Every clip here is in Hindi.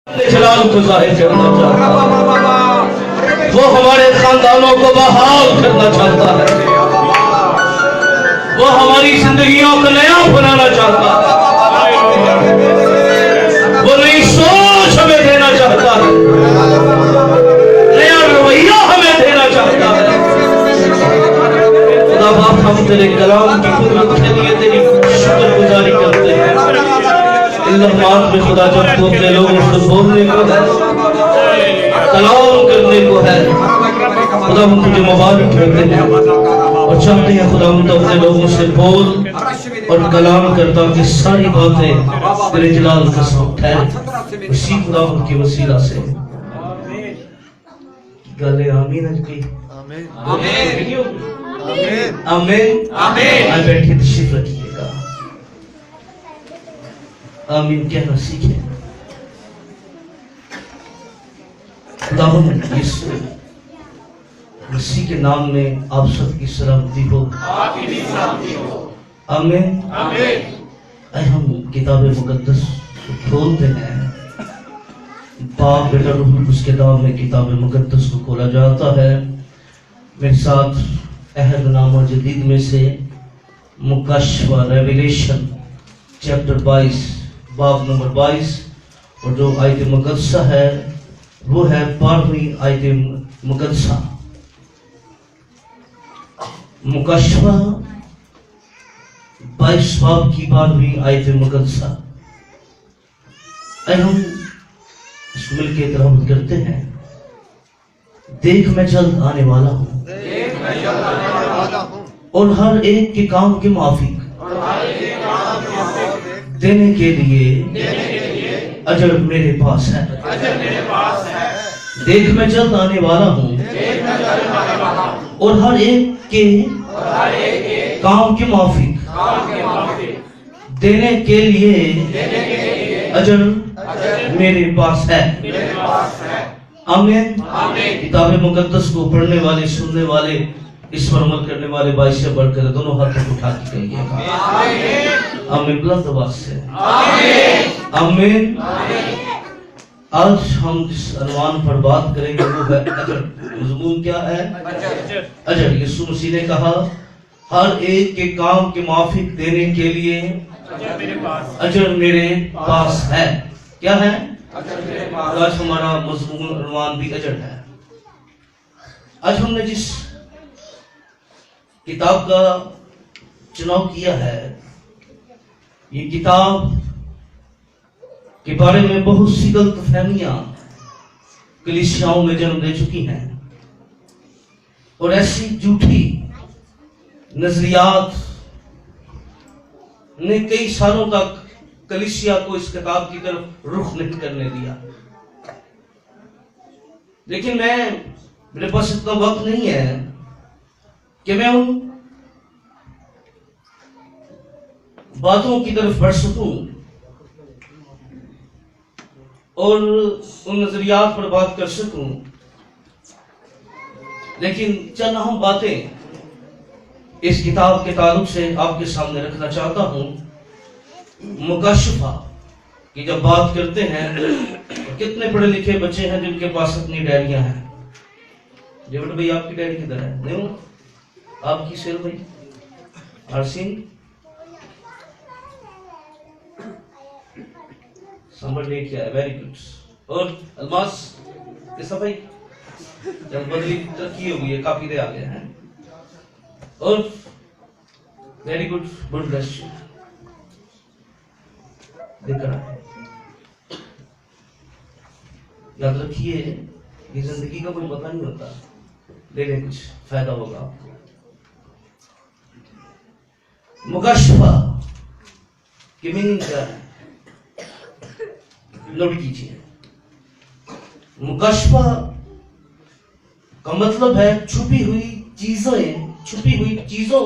जलाल को जाहिर करना चाहता है, वो हमारे खानदानों को बहाल करना चाहता है, वो हमारी जिंदगियों को नया बनाना चाहता है, वो नई सोच हमें देना चाहता है, नया रवैया हमें देना चाहता है। खुदा बाप हम तेरे कलाम की कुदरत के लिए तेरी शुक्रगुजारी करते हैं। इन लम्हात में खुदा जब तू अपने लोगों से बोलने को है, कलाम करने को है, खुदा हम तुझे मुबारक करते हैं और चाहते हैं खुदा हम तो अपने लोगों से बोल और कलाम करता कि सारी बातें तेरे जलाल का सब ठहरे। उसी खुदा उनकी वसीला से गले आमीन की आमीन आमीन आमीन। बैठिए तशरीफ रखिएगा। आमीन कहना सीखें। खुदावंद यीशु मसीह के नाम में आप सबकी सलामती हो। आमीन आमीन। हम किताब मुकद्दस खोलते हैं। बाप बेटा रूह उस किताब में किताब मुकद्दस को खोला जाता है। मेरे साथ अहदनामा जदीद में से मुकश्शफ़ा रेवलेशन चैप्टर 22 बाब नंबर 22 और जो आयत मुकद्दसा है वो है 12वीं आयत मुकद्दसा। मुकश्शफ़ा 22 बाब की 12वीं आयत मुकद्दसा। हम इसको मिलकर तिलावत करते हैं। देख मैं जल्द आने वाला हूँ और हर एक के काम के माफिक देने के लिए अजर मेरे पास है। देख मैं जल्द आने वाला हूँ और हर एक के काम के माफिक देने के लिए अजर मेरे पास है। आमीन। किताब मुकद्दस को पढ़ने वाले, सुनने वाले, इस पर अमल करने वाले भाई से बढ़कर दोनों हाथ उठा के कहिएगा आमीन बुलंद आवाज से आमीन। आज हम जिस अनुमान पर बात करेंगे वो है अजर। मज़मून क्या है? अजर। यीशु मसीह ने कहा हर एक के काम के माफिक देने के लिए अजर मेरे पास है। क्या है? आज हमारा मज़मून अनुमान भी अजर है। आज हमने जिस किताब का चुनाव किया है, ये किताब के बारे में बहुत सी गलतफहमियां कलीसियाओं में जन्म दे चुकी हैं और ऐसी झूठी नजरियात ने कई सालों तक कलीसिया को इस किताब की तरफ रुख नहीं करने दिया। लेकिन मेरे पास इतना वक्त नहीं है कि मैं उन बातों की तरफ बढ़ सकूं और उन नजरियात पर बात कर सकूं। लेकिन चंद अहम बातें इस किताब के ताल्लुक से आपके सामने रखना चाहता हूं। मुकश्शफ़ा की जब बात करते हैं तो कितने पढ़े लिखे बच्चे हैं जिनके पास अपनी डायरियां हैं। जेवट भाई आपकी डायरी किधर है? नहीं आपकी सेल भाई हरसिंह संभल लेके आया। Very good. और अलमास कैसा भाई? जब बदली तरक्की हो गई है, काफी दे आ गए हैं। और very good, good bless you. याद रखिए कि जिंदगी का कोई पता नहीं होता, लेकिन कुछ फायदा होगा आपको। मुकश्शफ़ा की मीनिंग क्या है? नोट कीजिए। मुकश्शफ़ा का मतलब है छुपी हुई चीजों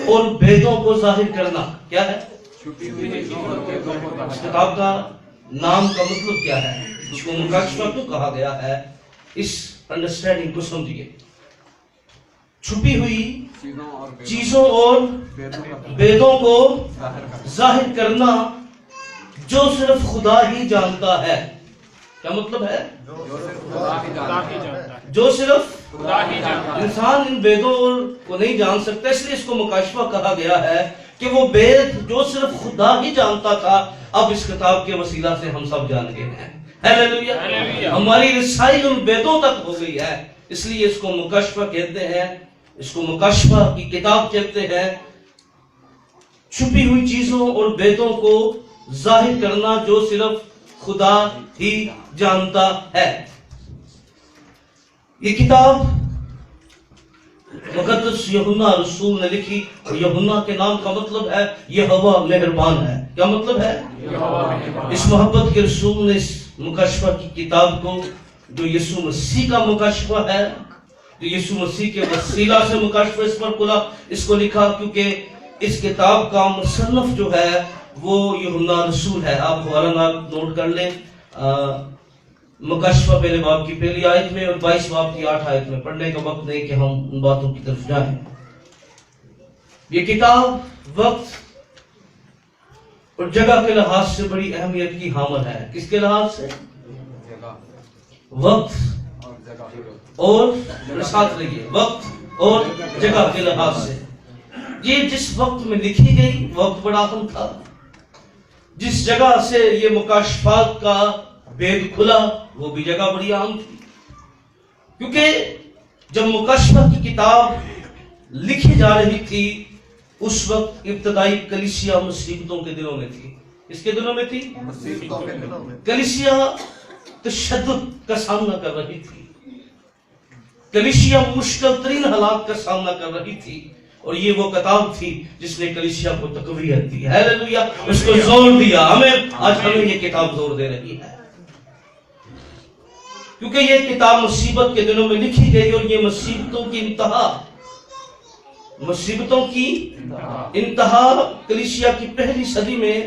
और भेदों को जाहिर करना। क्या है? छुपी हुई चीजों और भेदों को। इस किताब का नाम का मतलब क्या है? उसको मुकश्शफ़ा क्यों कहा गया है? इस अंडरस्टैंडिंग को समझिए। छुपी हुई चीजों और भेदों को जाहिर करना जो सिर्फ खुदा ही जानता है। क्या मतलब है? जो सिर्फ जो सिर्फ इंसान इन वेदों को नहीं जान सकता, इसलिए इसको मुकाशफा कहा गया है कि वो वेद जो सिर्फ खुदा ही जानता था, अब इस किताब के वसीला से हम सब जान गए हैं। हालेलुया। हमारी रिसाई उन वेदों तक हो गई है, इसलिए इसको मुकाशफा कहते हैं, इसको मुकाशफा की किताब कहते हैं। छुपी हुई चीजों और वेदों को जाहिर करना जो सिर्फ खुदा ही जानता है। ये किताब मुकद्दस यूहन्ना रसूल ने लिखी, और यूहन्ना के नाम का मतलब है यहोवा मेहरबान है। क्या मतलब है? इस मोहब्बत के रसूल ने इस मुकाशफा की किताब को, जो यीशु मसीह का मुकाशफा है, जो यीशु मसीह के वसीला से मुकाशफा इस पर खुला, इसको लिखा, क्योंकि इस किताब का मुसन्नफ जो है वो यूहन्ना रसूल है। आप हवाला नोट कर लें, मुकाशफा पहले बाब की पहली आयत में और 22 बाब की 8 आयत में। पढ़ने का वक्त नहीं कि हम उन बातों की तरफ जाएं। ये किताब वक्त और जगह के लिहाज से बड़ी अहमियत की हामिल है। किसके लिहाज से? वक्त और साथ रहिए, वक्त और जगह के लिहाज से। ये जिस वक्त में लिखी गई वक्त बड़ा अहम था, जिस जगह से ये मुकाशफात का भेद खुला वो भी जगह बड़ी अहम थी, क्योंकि जब मुकाशफा की किताब लिखी जा रही थी उस वक्त इब्तदाई कलीसिया मुसीबतों के दिनों में थी। किसके दिनों में थी? कलीसिया तशद्दुद का सामना कर रही थी, कलीसिया मुश्किल तरीन हालात का सामना कर रही थी, और ये वो किताब थी जिसने कलीसिया को तकवीयत दी। हालेलुया, उसको जोर दिया। आज हमें ये किताब जोर दे रही है, क्योंकि ये किताब मुसीबत के दिनों में लिखी गई, और ये मुसीबतों की इंतहा कलीसिया की पहली सदी में।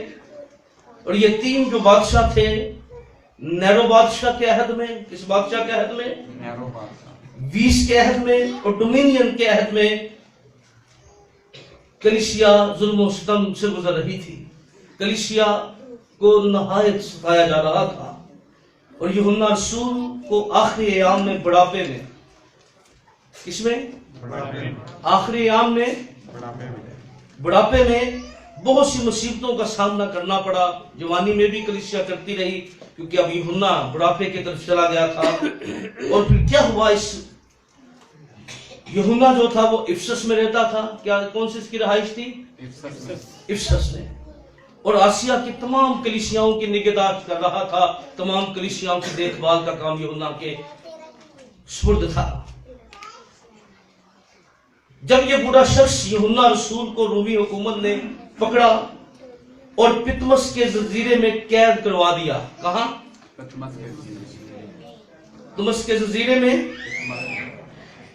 और ये 3 जो बादशाह थे, नेरो बादशाह के अहद में, किस बादशाह के अहद में? 20 के अहद में, और डोमिनियन के अहद में कलीसिया जुल्म और सितम से गुजर रही थी। कलीसिया को नहायत सताया जा रहा था, और यूहन्ना रसूल को आखिरी अयाम में बुढ़ापे में, किसमें? आखिरी अयाम में बुढ़ापे में बहुत सी मुसीबतों का सामना करना पड़ा। जवानी में भी कलीसिया करती रही, क्योंकि अब यूहन्ना बुढ़ापे की तरफ चला गया था। और फिर क्या हुआ? इस यूहन्ना जो था वो इफसस में रहता था। क्या, कौन सी इसकी रहाइश थी? इफसस में। और आसिया की तमाम कलीसियाओं की निगहदाश्त कर रहा था, तमाम कलीसियाओं की देखभाल का काम यूहन्ना के सुपुर्द था। जब ये बूढ़ा शख्स यूहन्ना रसूल को रोमी हुकूमत ने पकड़ा और पितमस के जजीरे में कैद करवा दिया। कहां? पितमस के जजीरे में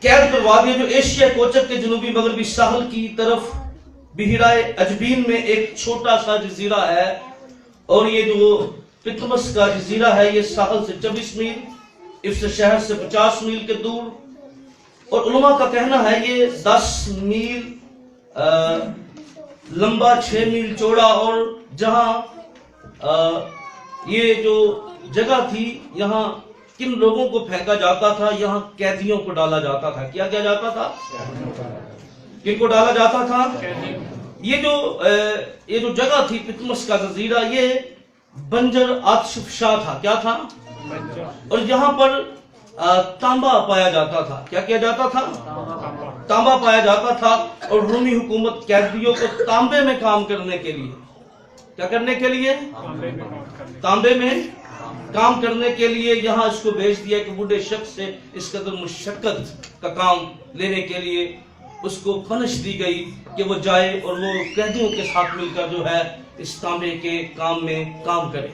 कैद करवा दिया, जो एशिया कोचक के जनूबी मगरबी साहल की तरफ बिहराए अजबीन में एक छोटा सा जजीरा है। और ये जो पितमस का जजीरा है ये साहल से 24 मील, इस शहर से 50 मील के दूर, और उलमा का कहना है ये 10 मील लंबा, 6 मील चौड़ा, और जहां ये जो जगह थी यहाँ किन लोगों को फेंका जाता था? यहाँ कैदियों को डाला जाता था। क्या किया जाता था? किनको डाला जाता था? ये जो जगह थी पितमस का जजीरा, ये बंजर आतिशफशा था। क्या था? और यहाँ पर तांबा पाया जाता था। क्या किया जाता था? तांबा पाया जाता था। और रोमी हुकूमत कैदियों को तांबे में काम करने के लिए, क्या करने के लिए? तांबे में काम करने के लिए यहाँ इसको भेज दिया कि बूढ़े शख्स से इस कदर मुशक्कत का काम लेने के लिए उसको फनश दी गई कि वो जाए और वो कैदियों के साथ मिलकर जो है इस तांबे के काम में काम करे।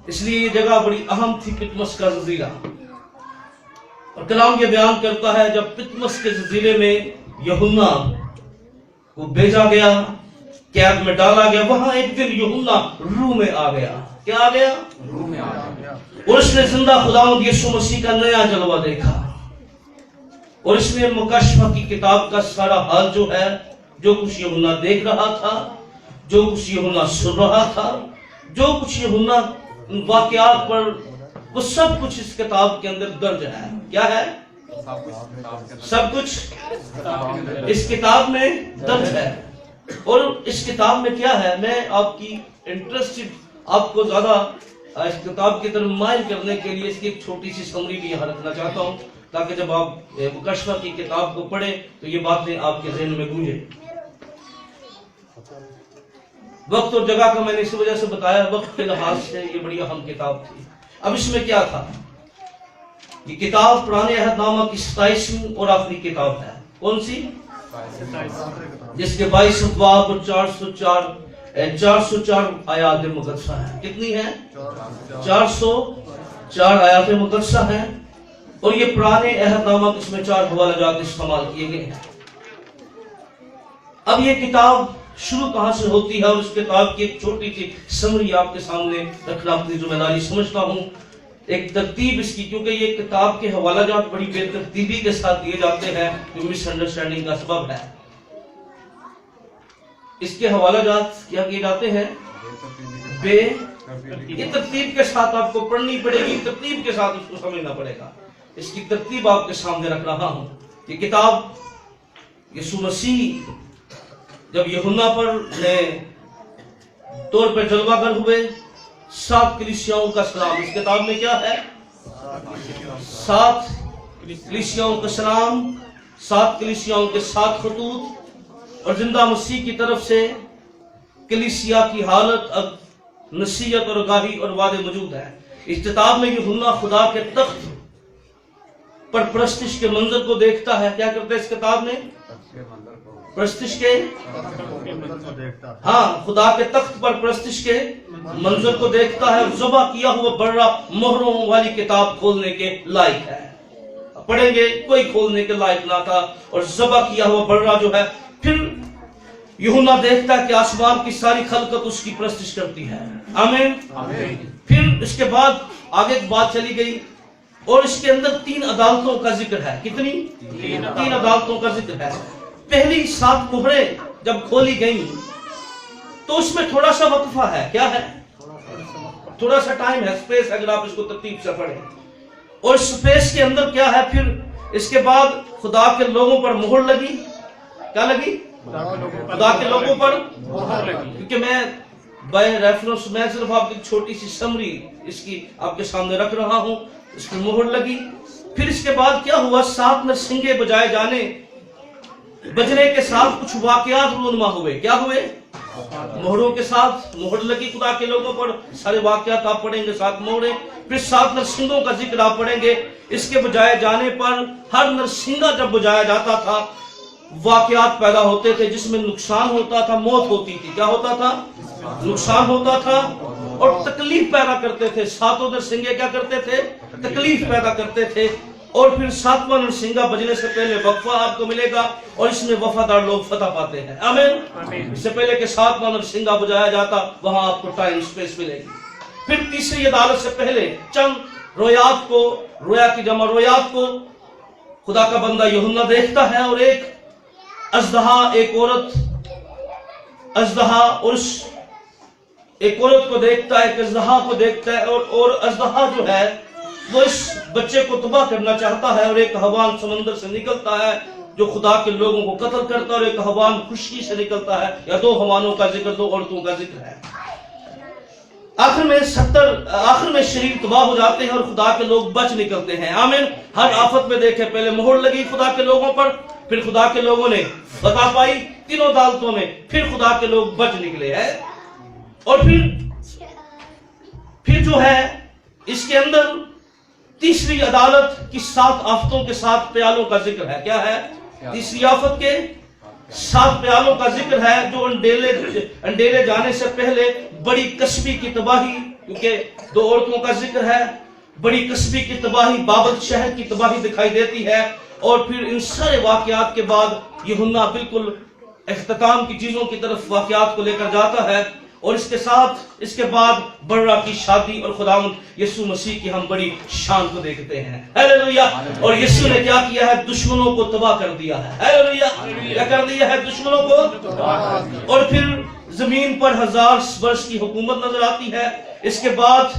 इसलिए ये जगह बड़ी अहम थी, पितमस का जजीरा। और कलाम ये बयान करता है जब पितमस के जजीरे में यूहन्ना को भेजा गया, कैद में डाला गया, वहां एक दिन यूहन्ना रूह में आ गया। क्या आ गया? रूह में आ गया। और उसने जिंदा खुदावंद यीशु मसीह का नया जलवा देखा, और इसने मुकाशफा की किताब का सारा हाल जो है, जो कुछ यूहन्ना देख रहा था, जो कुछ यूहन्ना सुन रहा था, जो कुछ यूहन्ना उन वाकयात पर, वो सब कुछ इस किताब के अंदर दर्ज है। क्या है? सब कुछ इस किताब में दर्ज है। और इस किताब में क्या है, मैं आपकी इंटरेस्टेड, आपको ज्यादा इस किताब की तरफ माइल करने के लिए इसकी एक छोटी सी समरी भी यहाँ रखना चाहता हूँ, ताकि जब आप मुकशफा की किताब को पढ़े तो ये बातें आपके ज़हन में गूंजे। वक्त और जगह का मैंने इस वजह से बताया, वक्त के लिहाज से ये बड़ी अहम किताब थी। अब इसमें क्या था? ये किताब पुराने अहदनामा की 27वीं और आखिरी किताब है। कौन सी? जिसके 22 अबवाब और 404 आयात मुकद्दसा है। कितनी है? 404 आयात मुकद्दसा है। और ये पुराने अहदनामा इसमें 4 हवाला जात इस्तेमाल किए गए हैं। अब ये किताब शुरू कहां से होती है, और उस किताब की एक छोटी सी समरी आपके सामने रखना अपनी जिम्मेदारी समझता हूं। एक तरतीब इसकी, क्योंकि ये किताब के हवाला जात बड़ी बेतरतीबी के साथ दिए जाते हैं, जो मिसअंडरस्टैंडिंग का सबब है। इसके हवाला जात क्या किए जाते हैं? ये तरतीब के साथ आपको पढ़नी पड़ेगी, तरतीब के साथ उसको समझना पड़ेगा। इसकी तरतीब आपके सामने रख रहा हूं। ये किताब यीशु मसीह जब यूहन्ना पर तौर पर जलवागर हुए, 7 कलीसियाओं का सलाम। इस किताब में क्या है? 7 कलीसियाओं का सलाम, 7 कलीसियाओं के 7 खतूत और जिंदा मसीह की तरफ से कलीसिया की हालत, नसीहत और आगाही और वादे मौजूद है। इस किताब में यूहन्ना खुदा के तख्त पर परस्तिश के मंजर को देखता है। क्या करता है इस किताब में? परस्तिश के, हाँ, खुदा के तख्त पर परस्तिश के मंजर को देखता है। ज़बा किया हुआ बर्रा मोहरों वाली किताब खोलने के लायक है। पढ़ेंगे, कोई खोलने के लायक ना था। और ज़बा किया हुआ बर्रा जो है, फिर यूहन्ना देखता है कि आसमान की सारी खलकत उसकी परस्तिश करती है। आमीन। फिर इसके बाद आगे बात चली गई, और इसके अंदर 3 अदालतों का जिक्र है। कितनी? 3 अदालतों का जिक्र है। पहली 7 मुहरें जब खोली गई तो उसमें थोड़ा सा वक्फा है। क्या है? थोड़ा सा टाइम है, स्पेस, अगर आप इसको तरतीब से पढ़ें। और स्पेस के अंदर क्या है? फिर इसके बाद खुदा के लोगों पर मोहर लगी। क्या लगी? खुदा के लोगों पर मोहर लगी। क्योंकि मैं बाय रेफरेंस, मैं सिर्फ आपकी छोटी सी समरी इसकी आपके सामने रख रहा हूं। इसमें मोहर लगी। फिर इसके बाद क्या हुआ? 7 नरसिंगे बजाए जाने, बजने के साथ कुछ वाकयात रूनुमा हुए। क्या हुए? मोहरों के साथ मोहर लगी खुदा के लोगों पर। सारे वाकयात आप पढ़ेंगे, 7 मोहरें। फिर 7 नरसिंगों का जिक्र आप पढ़ेंगे। इसके बजाए जाने पर हर नरसिंगा जब बजाया जाता था, वाकयात पैदा होते थे जिसमें नुकसान होता था, मौत होती थी। क्या होता था? नुकसान होता था और तकलीफ पैदा करते थे। 7 नरसिंगे क्या करते थे? तकलीफ पैदा करते थे। और फिर 7वां नरसिंगा बजने से पहले वक्फा आपको मिलेगा, और इसमें वफादार लोग फतह पाते हैं। आमीन। इससे पहले कि 7वां नरसिंगा बजाया जाता, वहां आपको टाइम स्पेस मिलेगी। फिर तीसरी अदालत से पहले चंद रोयात को, रोया की जमा रोयात को खुदा का बंदा यूहन्ना देखता है। और एक अजदहा, एक औरत अजदहा, और एक औरत को देखता है, एक अजदहा को देखता है। और अजदहा जो है वो इस बच्चे को तबाह करना चाहता है। और एक हवान समंदर से निकलता है जो खुदा के लोगों को कत्ल करता है, और एक हवान खुशकी से निकलता है। या 2 हवानों का जिक्र, 2 औरतों का जिक्र है। आखिर में शरीर तबाह हो जाते हैं और खुदा के लोग बच निकलते हैं। आमीन। हर आफत में देखे, पहले मोहर लगी खुदा के लोगों पर, फिर खुदा के लोगों ने बता पाई 3 अदालतों में, फिर खुदा के लोग बच निकले हैं। और फिर जो है इसके अंदर तीसरी अदालत की 7 आफतों के 7 प्यालों का जिक्र है। क्या है? तीसरी आफत के 7 प्यालों का जिक्र है, जो अंडेले जाने से पहले बड़ी कस्बी की तबाही, क्योंकि 2 औरतों का जिक्र है, बड़ी कस्बी की तबाही, बाबल शहर की तबाही दिखाई देती है। और फिर इन सारे वाकयात के बाद यूहन्ना बिल्कुल इख्तिताम की चीजों की तरफ वाकयात को लेकर जाता है। और इसके बाद बर्रा की शादी और खुदावंद यीशु मसीह की हम बड़ी शान को देखते हैं। हालेलुया। और यीशु ने क्या किया है? दुश्मनों को तबाह कर दिया है। हालेलुया। क्या कर दिया है? दुश्मनों को। और फिर जमीन पर 1000 वर्ष की हुकूमत नजर आती है। इसके बाद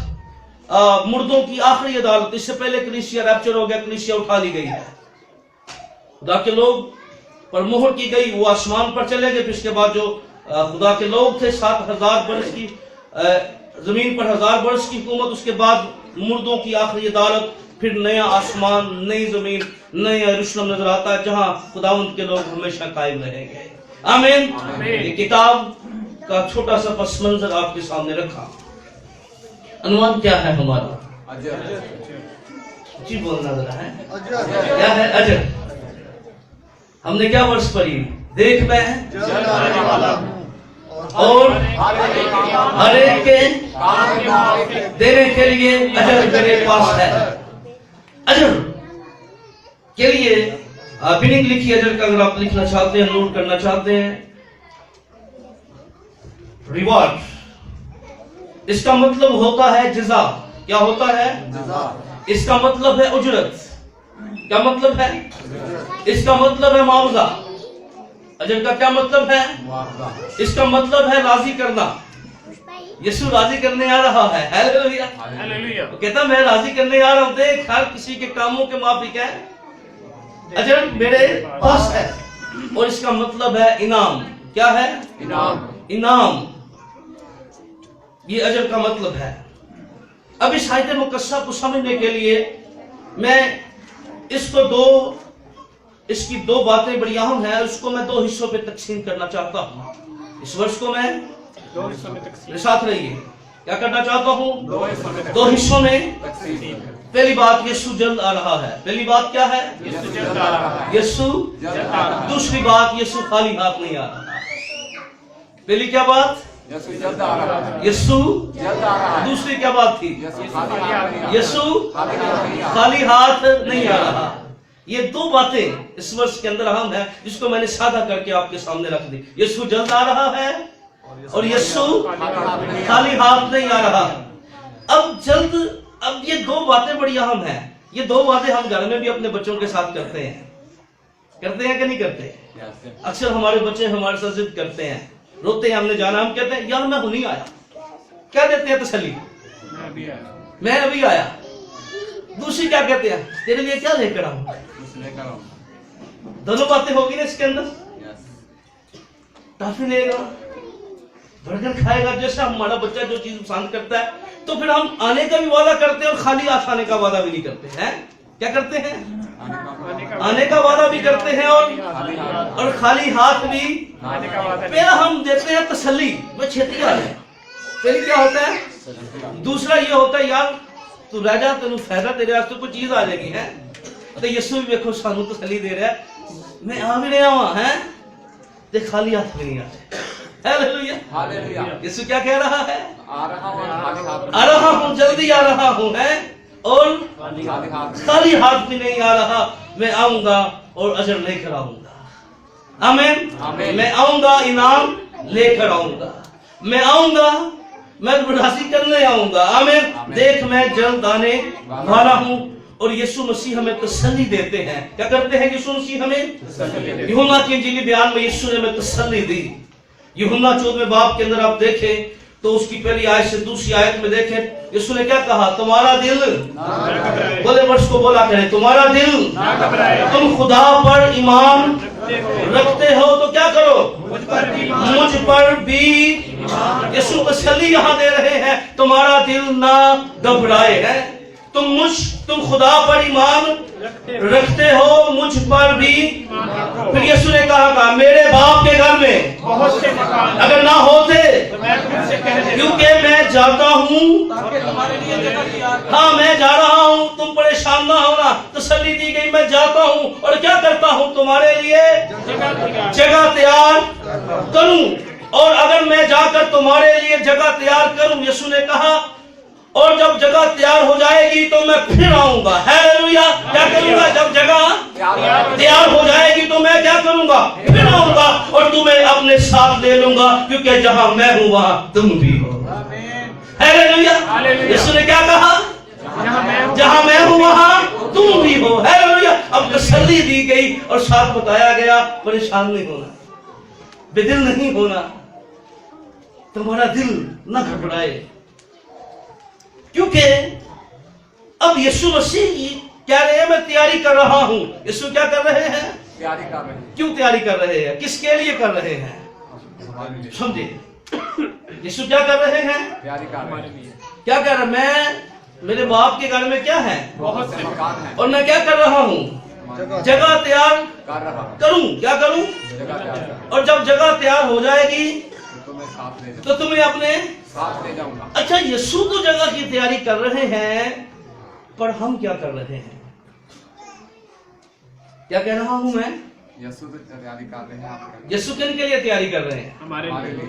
मुर्दों की आखिरी अदालत। इससे पहले कलीसिया रैप्चर हो गया, कलीसिया उठा ली गई है, खुदा के लोग पर मोहर की गई, वो आसमान पर चले गए। फिर इसके बाद जो खुदा के लोग थे 7,000 वर्ष की जमीन पर 1000 वर्ष की हुकूमत, उसके बाद मुर्दों की आखिरी अदालत, फिर नया आसमान, नई जमीन, नया यरूशलेम नजर आता है जहां खुदावंद के लोग हमेशा कायम रहेंगे। आमीन। ये किताब का छोटा सा पस मंजर आपके सामने रखा। अनुमान क्या है हमारा? जी बोलना जरा है क्या है? अजर। हमने क्या वर्ष पढ़ी? देख मैं और हर एक के देने के लिए अजर मेरे पास है। अजर के लिए बिनिंग लिखी अजर का, अगर आप लिखना चाहते हैं, नोट करना चाहते हैं। रिवार्ड, इसका मतलब होता है जज़ा। क्या होता है? इसका मतलब है उजरत। क्या मतलब है? इसका मतलब है मुआवजा। अजर का क्या मतलब है? इसका मतलब है राजी करना। यीशु राजी करने आ रहा है। हालेलुया। वो कहता मैं राजी करने आ रहा हूं, देख हर किसी के कामों के माफिक है, अजर मेरे पास है। और इसका मतलब है इनाम। क्या है? इनाम। ये अजर का मतलब है। अब इस आयत मुकद्दसा को समझने के लिए मैं इसकी दो बातें बड़ी अहम है, उसको मैं 2 हिस्सों पे तकसीम करना चाहता हूं। इस वर्ष को मैं 2 हिस्सों में तकसीम, साथ रहिए, क्या करना चाहता हूं? 2 हिस्सों में। पहली बात, यीशु जल्द आ रहा है। पहली बात क्या है? यीशु जल्द आ रहा है। यीशु जल्द आ रहा है। दूसरी बात, यीशु खाली हाथ नहीं आ रहा। पहली क्या बात? यीशु जल्द आ रहा है। यीशु जल्द आ रहा है। दूसरी क्या बात थी? यीशु खाली हाथ नहीं आ रहा। ये 2 बातें इस वर्ष के अंदर अहम है, जिसको मैंने सादा करके आपके सामने रख दी। यीशु जल्द आ रहा है और यीशु खाली हाथ नहीं आ रहा। अब ये 2 बातें बड़ी अहम है। ये 2 बातें हम घर में भी अपने बच्चों के साथ करते हैं कि नहीं करते? अक्सर हमारे बच्चे हमारे साथ जिद करते हैं, रोते हैं, हमने जाना, हम कहते हैं यार मैं नहीं आया। क्या देते हैं तसल्ली? मैं अभी आया। दूसरी क्या कहते हैं? तेरे लिए क्या लेकर आऊं? दोनों बातें होगी ना इसके अंदर। टॉफी लेगा, बर्गर खाएगा, जैसा हमारा बच्चा जो चीज पसंद करता है, तो फिर हम आने का भी वादा करते हैं और खाली हाथ आने का वादा भी नहीं करते हैं। क्या करते हैं? आने का वादा भी करते हैं और खाली हाथ भी। पहला हम देते हैं तसल्ली, मैं छेती आ जाए। पहले क्या होता है? दूसरा ये होता है यार तू रह जा, तेन फायदा तेरे वास्ते कोई चीज आ जाएगी है। तो यीशु भी देखो सानू तसल्ली दे रहा है, मैं आ भी रहा हूं है, ते खाली हाथ भी नहीं आ रहे। हालेलुया। यीशु क्या कह रहा है? आ रहा हूं, जल्दी आ रहा हूं है, और खाली हाथ भी नहीं आ रहा। मैं आऊंगा और अजर लेकर आऊंगा। आमीन। मैं आऊंगा, इनाम लेकर आऊंगा। मैं आऊंगा, मैं राजी करने आऊंगा। आमीन। देख मैं जल्द आने वाला हूं। और यीशु मसीह हमें तसल्ली देते हैं। क्या करते हैं यीशु मसीह हमें? यूहन्ना की इंजीली बयान में यीशु ने हमें तसल्ली दी। यूहन्ना 14वें बाब के अंदर आप देखें तो उसकी पहली आयत से दूसरी आयत में देखें, यीशु ने क्या कहा? तुम्हारा दिल बोले वर्ष को बोला करें, तुम्हारा दिल तुम खुदा पर ईमान रखते हो तो क्या करो? मुझ पर भी। यीशु तसल्ली यहाँ दे रहे हैं, तुम्हारा दिल ना घबराए है। तुम खुदा पर ईमान रखते हो, मुझ पर भी। फिर यीशु ने कहा मेरे बाप के घर में बहुत से मकान अगर ना होते क्योंकि मैं जाता हूँ, हाँ मैं जा रहा हूँ, तुम परेशान ना होना। तसल्ली दी गई, मैं जाता हूँ और क्या करता हूँ? तुम्हारे लिए जगह तैयार करूं। और अगर मैं जाकर तुम्हारे लिए जगह तैयार करूं, यीशु ने कहा, और जब जगह तैयार हो जाएगी तो मैं फिर आऊंगा। हालेलुया। क्या करूंगा? जब जगह तैयार हो जाएगी तो मैं क्या करूंगा? फिर आऊंगा और तुम्हें अपने साथ ले लूंगा, क्योंकि जहां मैं हूं वहां तुम भी हो। हालेलुया। यीशु ने क्या कहा? जहां मैं हूं वहां तुम भी हो। हालेलुया। अब तसल्ली दी गई और साथ बताया गया परेशान नहीं होना, बेदिल नहीं होना, तुम्हारा दिल न घबराए, क्योंकि अब यीशु मसीह कह रहे हैं मैं तैयारी कर रहा हूं। यीशु क्या कर रहे हैं? तैयारी कर रहे हैं। क्यों तैयारी कर रहे हैं? किसके लिए कर रहे हैं? समझे? यीशु क्या कर रहे हैं? तैयारी कर रहे हैं। क्या कर रहे हैं? मैं, मेरे बाप के घर में क्या है? बहुत से मकान हैं। और मैं क्या कर रहा हूँ? जगह तैयार कर रहा हूं। करूं। क्या करूं? जगह तैयार कर। और जब जगह तैयार हो जाएगी तो मैं साथ ले तो तुम्हें अपने साथ ले जाऊंगा। अच्छा, यीशु तो जगह की तैयारी कर रहे हैं, पर हम क्या कर रहे हैं? क्या कह रहा हूं मैं? यीशु तो तैयारी कर रहे हैं। आप यीशु किन के लिए तैयारी कर रहे हैं? हमारे लिए।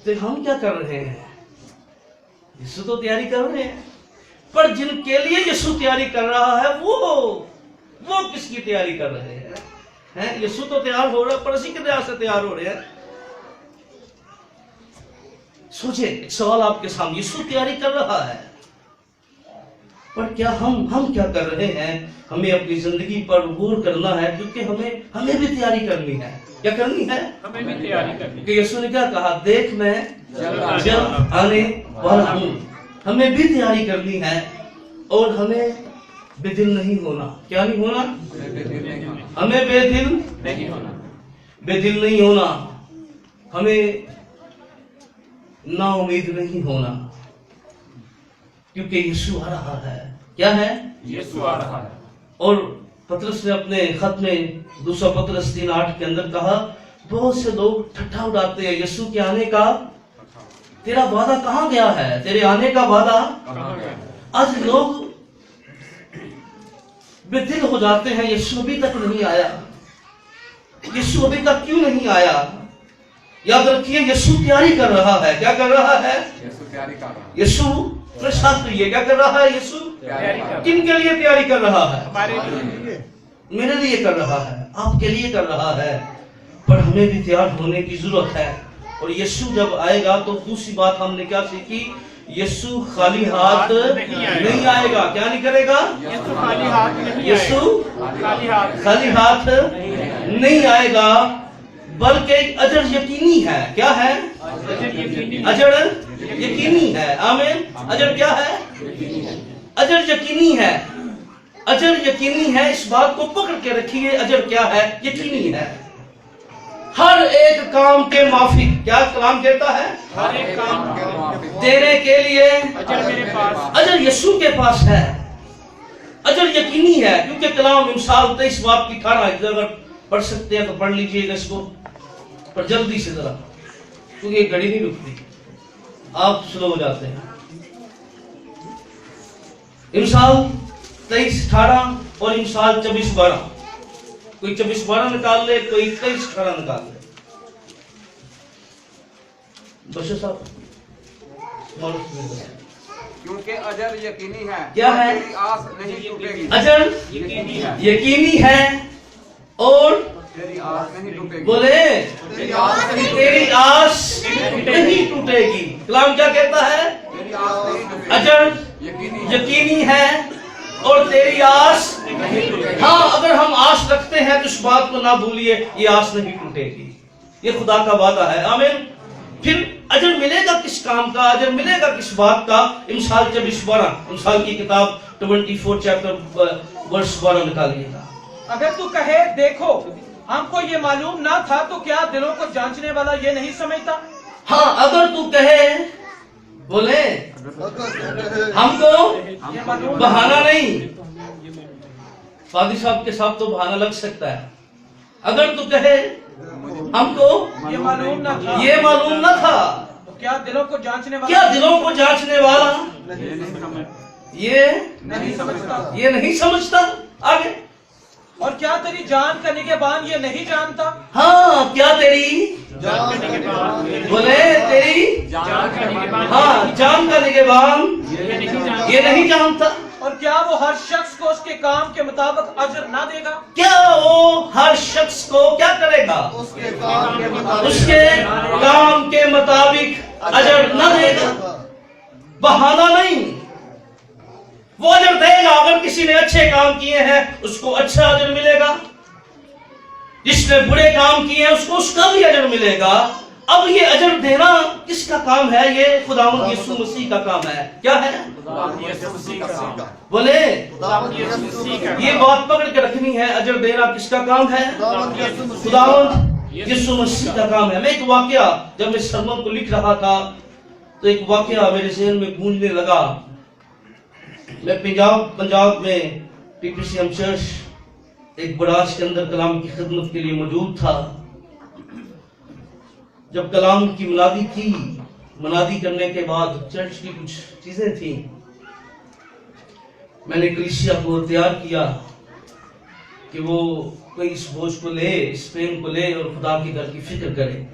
तो हम क्या कर रहे हैं? यीशु तो तैयारी कर रहे हैं, पर जिनके लिए यीशु तैयारी कर रहा है वो किसकी तैयारी कर रहे हैं? हैं? यीशु तो तैयार हो रहा है, पर इसी के तैयार से तैयार हो रहे हैं। सोचे, एक सवाल आपके सामने, यीशु तैयारी कर रहा है, पर क्या हम क्या कर रहे हैं? हमें अपनी जिंदगी पर गौर करना है, क्योंकि हमें भी तैयारी करनी है। क्या करनी है? हमें भी तैयारी करनी। कि यीशु ने क्या कहा? देख मैं जल्द आने वाला हूं। हमें भी तैयारी करनी है और हमें बेदिल नहीं होना। क्या नहीं होना? हमें बेदिल नहीं होना। बेदिल नहीं होना। हमें ना उम्मीद नहीं होना, क्योंकि यीशु आ रहा है। क्या है? यीशु आ रहा है। और पतरस ने अपने खत में 2 पतरस 3:8 के अंदर कहा, बहुत से लोग ठट्ठा उड़ाते हैं यीशु के आने का। तेरा वादा कहाँ गया है? तेरे आने का वादा कहाँ गया? आज लोग बेदिल हो जाते हैं, यीशु अभी तक नहीं आया। यीशु अभी तक क्यों नहीं आया? याद रखिए, यीशु तैयारी कर रहा है। क्या कर रहा है? यीशु तैयारी कर रहा है। यीशु शास्त्री है। क्या कर रहा है? यीशु तैयारी कर किन के लिए तैयारी कर रहा है? हमारे लिए। मेरे लिए कर रहा है, आपके लिए कर रहा है, पर हमें भी तैयार होने की जरूरत है। और यीशु जब आएगा तो दूसरी बात हमने क्या सीखी? यीशु खाली हाथ नहीं आएगा। क्या नहीं करेगा? यीशु खाली हाथ नहीं यीशु खाली हाथ नहीं आएगा, बल्कि अजर यकीनी है। क्या है? अजर यकीनी है। आमीन। अजर क्या है? अजर यकीनी है। अजर यकीनी है। इस बात को पकड़ के रखिए। अजर क्या है? यकीनी है। हर एक काम के माफिक। क्या कलाम कहता है? हर एक काम के माफिक देने के लिए अजर मेरे पास। अजर यीशु के पास है। अजर यकीनी है, क्योंकि कलाम इमसाल 23 बाब की 18 अगर पढ़ सकते हैं तो पढ़ लीजिएगा इसको, पर जल्दी से जरा, क्योंकि ये घड़ी नहीं रुकती, आप स्लो हो जाते हैं। इमसाल 23:18 और इमसाल 24:12। कोई 24:12 निकाल ले, कोई 23:18 निकाल ले। बशर साहब, क्योंकि अजर यकीनी है। क्या है? तेरी आस नहीं टूटेगी। अजर यकीनी है। यकीनी है और तेरी आस नहीं टूटेगी। बोले तेरी आस नहीं तेरी आस नहीं टूटेगी। कलाम क्या कहता है? तेरी आस नहीं टूटेगी। अजर यकीनी है। यकीनी है और तेरी आस नहीं टूटेगी। हाँ, अगर हम आस रखते हैं तो इस बात को ना भूलिए, ये आस नहीं टूटेगी। ये खुदा का वादा है। आमीन। फिर अजर मिलेगा किस काम का? अजर मिलेगा किस बात का? इमसाल 24:12, इमसाल की किताब 24 चैप्टर वर्ष 12 निकालिएगा। अगर तू कहे देखो हमको ये मालूम ना था, तो क्या दिलों को जांचने वाला ये नहीं समझता? हाँ, अगर तू कहे, बोले हमको ये मालूम बहाना नहीं, फादी साहब के साथ तो बहाना लग सकता है। अगर तू कहे हमको ये मालूम ना था, ये मालूम न था, तो क्या दिलों को जांचने वाला क्या दिलों को जांचने वाला ये नहीं समझता? ये नहीं समझता? आगे, और क्या तेरी जान का निगहबान ये नहीं जानता? हाँ, क्या तेरी बोले तेरी हाँ, जान का निगहबान ये नहीं जानता? और क्या वो हर शख्स को उसके काम के मुताबिक अजर ना देगा? क्या वो हर शख्स को क्या करेगा? उसके काम के मुताबिक अजर न देगा। बहाना नहीं, वो अजर देगा। अगर किसी ने अच्छे काम किए हैं उसको अच्छा अजर मिलेगा, जिसने बुरे काम किए हैं उसको उसका भी अजर मिलेगा। अब ये अजर देना किसका काम है? ये खुदावंद यीशु मसीह का काम है। क्या है? बोले, ये बात पकड़ के रखनी है, अजर देना किसका काम है? खुदावंद यीशु मसीह का काम है। मैं एक वाकया, जब मैं सरमन को लिख रहा था तो एक वाकया मेरे जहन में गूंजने लगा। मैं पंजाब में PPCM चर्च एक बड़ाश के अंदर कलाम की खिदमत के लिए मौजूद था। जब कलाम की मुनादी करने के बाद चर्च की कुछ चीजें थी, मैंने कलीसिया को तैयार किया कि वो कोई इस बोझ को ले, इस प्रेम को ले और खुदा के घर की फिक्र करे।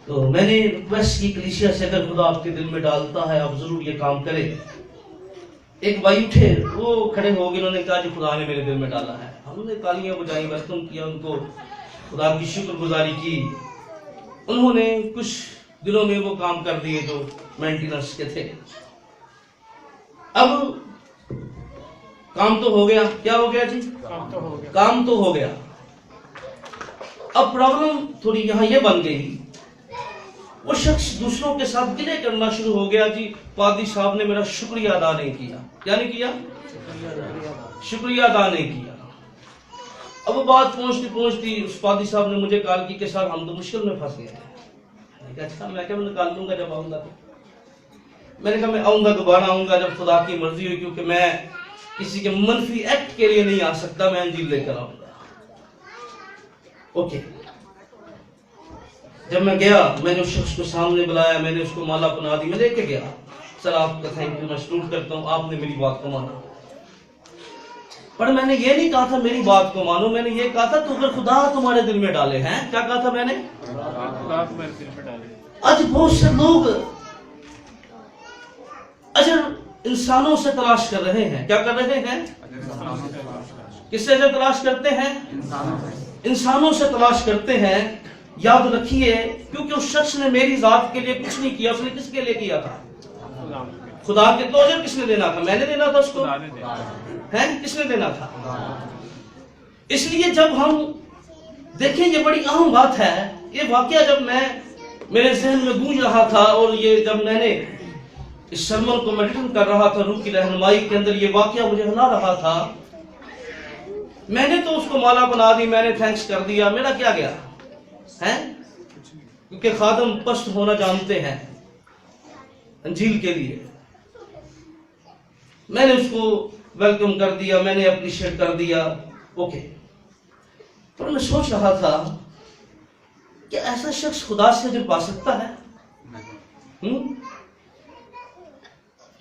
तो मैंने रिक्वेस्ट की कलीसिया से, अगर खुदा आपके दिल में डालता है आप जरूर ये काम करें। एक भाई उठे, वो खड़े हो गए, उन्होंने कहा जी खुदा ने मेरे दिल में डाला है। हमने तालियां बजाई, वेलकम किया उनको, खुदा की शुक्रगुजारी की। उन्होंने कुछ दिनों में वो काम कर दिए जो मेंटेनेंस के थे। अब काम तो हो गया। क्या हो गया जी? काम तो हो गया। अब प्रॉब्लम थोड़ी यहाँ ये बन गई, वो शख्स दूसरों के साथ गिले करना शुरू हो गया जी, पादी साहब ने मेरा शुक्रिया अदा नहीं किया। क्या नहीं किया? शुक्रिया अदा नहीं किया। अब वो बात पहुंचती उस पादी साहब ने मुझे कहा कि सर हम तो मुश्किल में फंस गए हैं। अच्छा, मैं क्या निकाल लूंगा जब आऊंगा तो। मैंने कहा मैं आऊंगा, दोबारा आऊंगा जब खुदा की मर्जी हुई, क्योंकि मैं किसी के मनफी एक्ट के लिए नहीं आ सकता, मैं अंजील लेकर आऊंगा। ओके, जब मैं गया, मैंने उस शख्स को सामने बुलाया, मैंने उसको माला पहना दी, मैं लेके गया। सर आपका थैंक यू, मैं सलूट करता हूँ, आपने मेरी बात को माना। पर मैंने ये नहीं कहा था मेरी बात को मानो, मैंने ये कहा था तो अगर खुदा तुम्हारे दिल में डाले हैं। क्या कहा था मैंने? आज बहुत से लोग अजर इंसानों से तलाश कर रहे हैं। क्या कर रहे हैं? किससे अजर तलाश करते हैं? इंसानों से तलाश करते हैं। याद रखिए, क्योंकि उस शख्स ने मेरी जात के लिए कुछ नहीं किया, उसने किसके लिए किया था? खुदा के। तो अजर किसने देना था? मैंने देना था उसको? है किसने देना था? इसलिए जब हम देखें, ये बड़ी अहम बात है। ये वाकया जब मेरे जहन में गूंज रहा था, और ये जब मैंने इस सरमन को मेडिटेशन कर रहा था रूह की रहनुमाई के अंदर, ये वाकया मुझे हिला रहा था। मैंने तो उसको माला बना दी, मैंने थैंक्स कर दिया, मेरा क्या गया है? क्योंकि खादम पस्त होना जानते हैं अंजील के लिए। मैंने उसको वेलकम कर दिया, मैंने अप्रिशिएट कर दिया। ओके, पर मैं सोच रहा था कि ऐसा शख्स खुदा से अजर पा सकता है?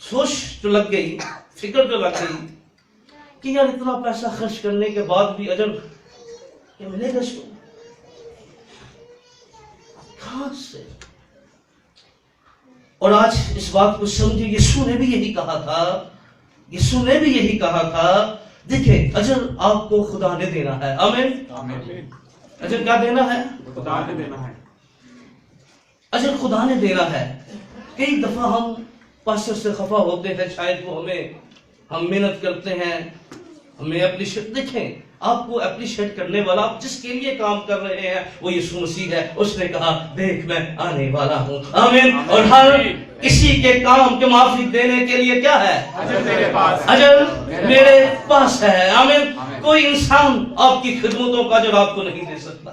सोच तो लग गई, फिक्र तो लग गई कि यार इतना पैसा खर्च करने के बाद भी अजर क्या मिलेगा इसको? कहां से? और आज इस बात को समझे, यीशु ने भी यही कहा था। यीशु ने भी यही कहा था, देखिए अजर आपको खुदा ने देना है। आमीन। अजर क्या देना है? खुदा ने देना है। अजर खुदा ने देना है। कई दफा हम पास्टर से खफा होते हैं, शायद वो हम मेहनत करते हैं, हमें अप्रिशिएट। देखें, आपको अप्रिशिएट करने वाला, आप जिसके लिए काम कर रहे हैं, वो यीशु मसीह है। उसने कहा देख मैं आने वाला हूँ। आमीन। और हर किसी के काम के माफी देने के लिए क्या है? अजर मेरे पास, अजर मेरे पास है। आमीन। कोई इंसान आपकी खिदमतों का अजर आपको नहीं दे सकता।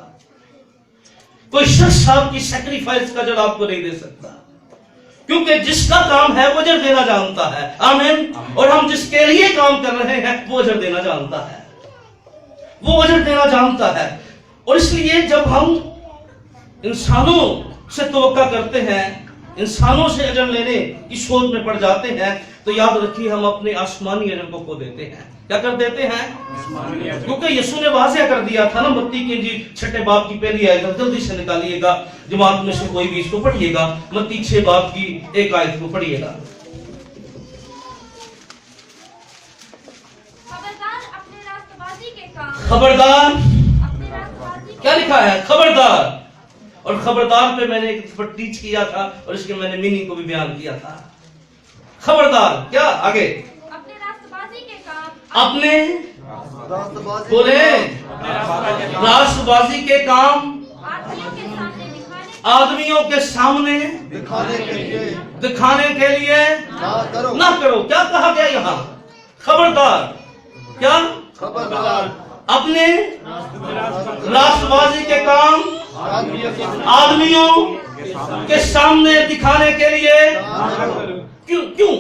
कोई शख्स आपकी सैक्रिफाइस का अजर आपको नहीं दे सकता, क्योंकि जिसका काम है वो अजर देना जानता है। आमीन। और हम जिसके लिए काम कर रहे हैं वो अजर देना जानता है, वो अजर देना जानता है। और इसलिए जब हम इंसानों से तवक्का करते हैं, इंसानों से अजर लेने की सोच में पड़ जाते हैं, तो याद रखिए हम अपने आसमानी अजर को खो देते हैं। क्या कर देते हैं? क्योंकि यीशु ने वाज़ेह कर दिया था ना, मत्ती की इंजील 6 बाब की पहली आयत जल्दी से निकालिएगा, जमात में से कोई भी इसको पढ़िएगा। मत्ती 6 बाब की 1 आयत को पढ़िएगा। खबरदार, क्या लिखा है? खबरदार। और खबरदार पे मैंने एक टीच किया था, और इसके मैंने मीनिंग को भी बयान किया था। खबरदार, क्या आगे? अपने बोले राष्ट्रबाजी के काम आदमियों के सामने दिखाने के लिए ना करो। क्या कहा गया यहाँ? खबरदार। क्या? अपने राष्ट्रवादी के काम आदमियों के सामने दिखाने के लिए क्यों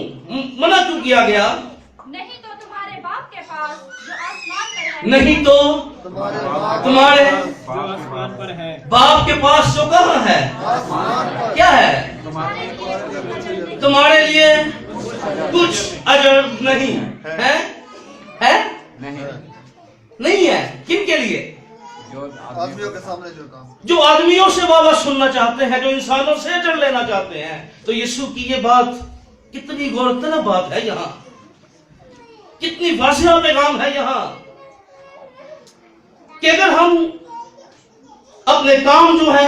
मना क्यों किया गया? नहीं तो तुम्हारे बाप के पास जो आसमान पर है, नहीं तो तुम्हारे आसमान पर है, बाप के पास जो कहाँ है? क्या है? तुम्हारे लिए कुछ अजर नहीं है? है? नहीं है। किन के लिए? आदमियों के सामने जो काम, जो आदमियों से बाबा सुनना चाहते हैं, जो इंसानों से अजर लेना चाहते हैं। तो यीशु की ये बात कितनी गौरतलब बात है यहाँ, कितनी वाज़ेह पैगाम है यहाँ कि अगर हम अपने काम जो है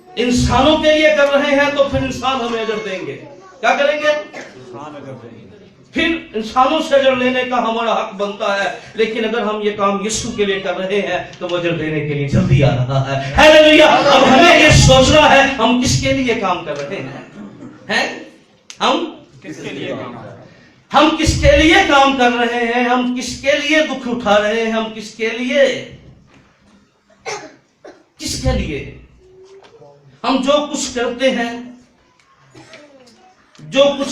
इंसानों के लिए कर रहे हैं तो फिर इंसान हमें अजर देंगे। क्या करेंगे? फिर इंसानों से अजर लेने का हमारा हक बनता है। लेकिन अगर हम ये काम यीशु के लिए कर रहे हैं तो वो अजर देने के लिए जल्दी आ रहा है। हालेलुया। अब हमें ये सोचना है हम किसके लिए काम कर रहे हैं? हम किसके लिए काम? हम किसके लिए काम कर रहे हैं? हम किसके लिए दुख उठा रहे हैं? हम किसके लिए हम जो कुछ करते हैं, जो कुछ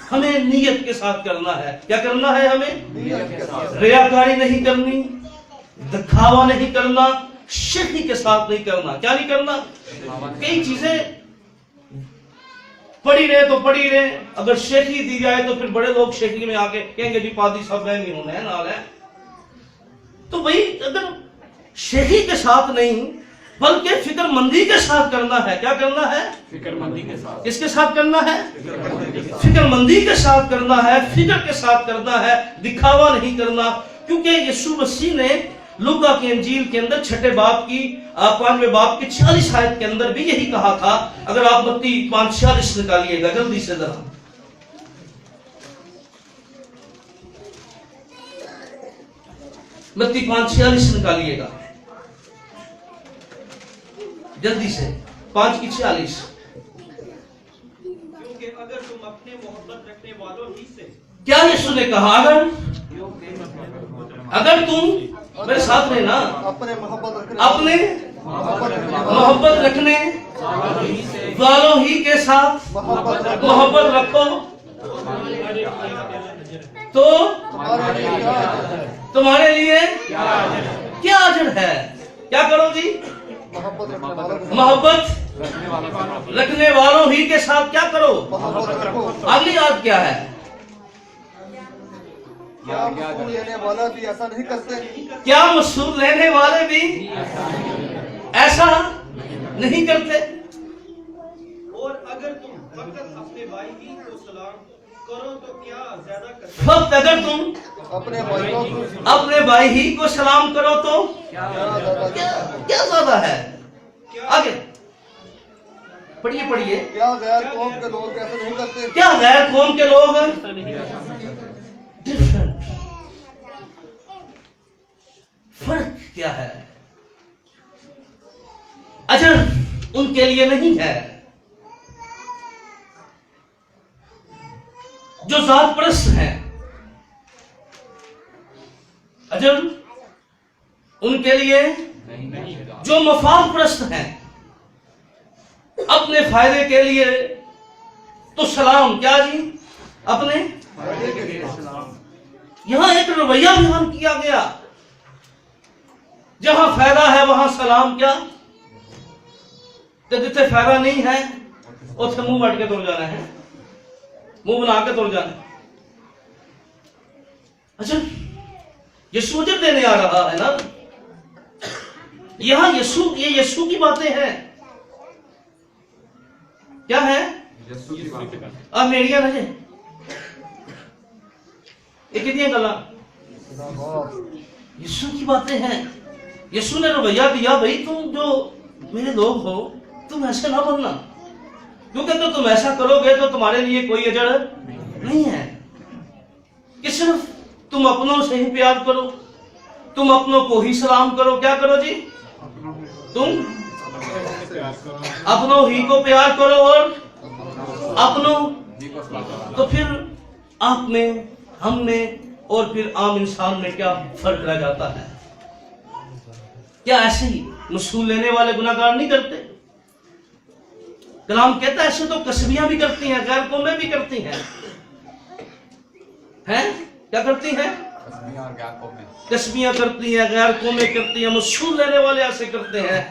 हमें नियत के साथ करना है। क्या करना है? हमें रियाकारी नहीं करनी, दिखावा नहीं करना, शेखी के साथ नहीं करना। क्या नहीं करना? कई चीजें पड़ी रहे तो पड़ी रहे, अगर शेखी दी जाए तो फिर बड़े लोग शेखी में आके कहेंगे जी पादी सब नहीं होना है नाल है। तो भाई अगर शेखी के साथ नहीं बल्कि फिक्रमंदी के साथ करना है। क्या करना है? फिक्रमंदी के साथ। किसके साथ करना है? फिक्रमंदी के साथ करना है, फिक्र के साथ करना है, दिखावा नहीं करना। क्योंकि यीशु मसीह ने लूका की इंजील के अंदर 6 बाब की 5वें बाब की 46 आयत के अंदर भी यही कहा था। अगर आप मत्ती 5:46 निकालिएगा जल्दी से जरा, मत्ती 5:46 निकालिएगा जल्दी से, 5:46। क्योंकि अगर तुम अपने मोहब्बत रखने वालों ही से, क्या यीशु ने कहा? अगर तुम मेरे साथ में ना अपने मोहब्बत रखने वालों ही के साथ मोहब्बत रखो तो तुम्हारे लिए क्या अजर है? क्या करो जी? मोहब्बत रखने वालों ही के साथ क्या करो? अगली बात क्या है? क्या मसूल लेने वाला भी ऐसा नहीं करते? क्या मसूल लेने वाले भी ऐसा नहीं करते? और अगर तुम फकत अपने भाई ही को सलाम करो तो क्या ज्यादा करते? फक्त अगर तुम अपने भाइयों को अपने भाई ही को सलाम करो तो क्या ज्यादा है? आगे पढ़िए। क्या गैर कौम के लोग ऐसा नहीं करते? क्या गैर कौम के लोग डिफरेंट? फर्क क्या है? अजर उनके लिए नहीं है जो जात परस्त हैं। अजर उनके लिए जो मफाद परस्त हैं, अपने फायदे के लिए तो सलाम। क्या जी? अपने यहां एक रवैया बयान किया गया, जहां फायदा है वहां सलाम। क्या? तो जिथे फायदा नहीं है उसे मुंह बढ़ के तुर जाना है, मुंह बना के तुर जाना है। अच्छा, यीशु अजर देने आ रहा है ना यहां। ये यीशु की बातें हैं। क्या है? अब मेरिया रहे कितनी गला यीशु की बातें हैं। यीशु ने रवैया दिया, भाई तुम जो मेरे लोग हो तुम ऐसे ना बनना, क्योंकि तो तुम ऐसा करोगे तो तुम्हारे लिए कोई अजर नहीं है कि सिर्फ तुम अपनों से ही प्यार करो, तुम अपनों को ही सलाम करो। क्या करो जी? तुम अपनों ही को प्यार करो और अपनों। तो फिर आप में, हम में और फिर आम इंसान में क्या फर्क रह जाता है? क्या ऐसे ही मसूल लेने वाले गुनाहगार नहीं करते? कलाम कहता है ऐसे तो कस्बियां भी करती हैं, गैर कौमें भी करती हैं। हैं? क्या करती हैं? कस्बियां करती हैं, गैर कौमें करती हैं, मसूल लेने वाले ऐसे करते हैं।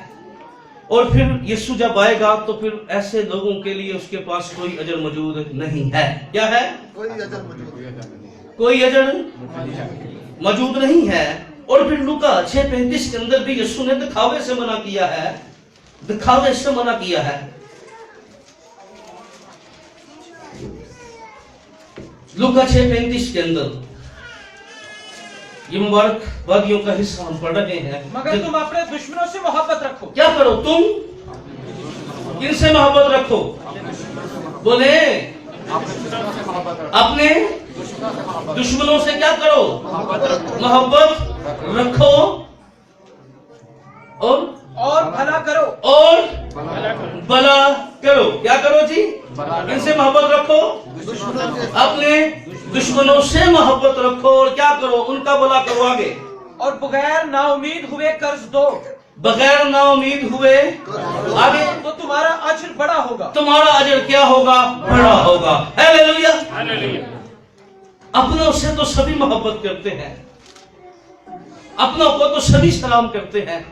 और फिर यीशु जब आएगा तो फिर ऐसे लोगों के लिए उसके पास कोई अजर मौजूद नहीं है। क्या है? कोई अजर मौजूद कोई अजर मौजूद नहीं है। और फिर लूका 6:35 के अंदर भी यीशु ने दिखावे से मना किया है, दिखावे से मना किया है। लूका 6:35 के अंदर ये मुबारक वादियों का हिस्सा हम पढ़ रहे हैं। मगर तुम अपने दुश्मनों से मोहब्बत रखो। क्या करो? तुम किनसे मोहब्बत रखो? बोले अपने दुश्मनों से क्या करो? मोहब्बत रखो और भला करो। और भला करो। क्या करो जी? इनसे मोहब्बत रखो, अपने दुश्मनों से मोहब्बत रखो और क्या करो? उनका भला करो। आगे, और बगैर नाउमीद हुए कर्ज दो। बगैर नाउमीद हुए। आगे, तो तुम्हारा अजर बड़ा होगा। तुम्हारा अजर क्या होगा? बड़ा होगा। हालेलुया। अपनों से तो सभी मोहब्बत करते हैं, अपनों को तो सभी सलाम करते हैं,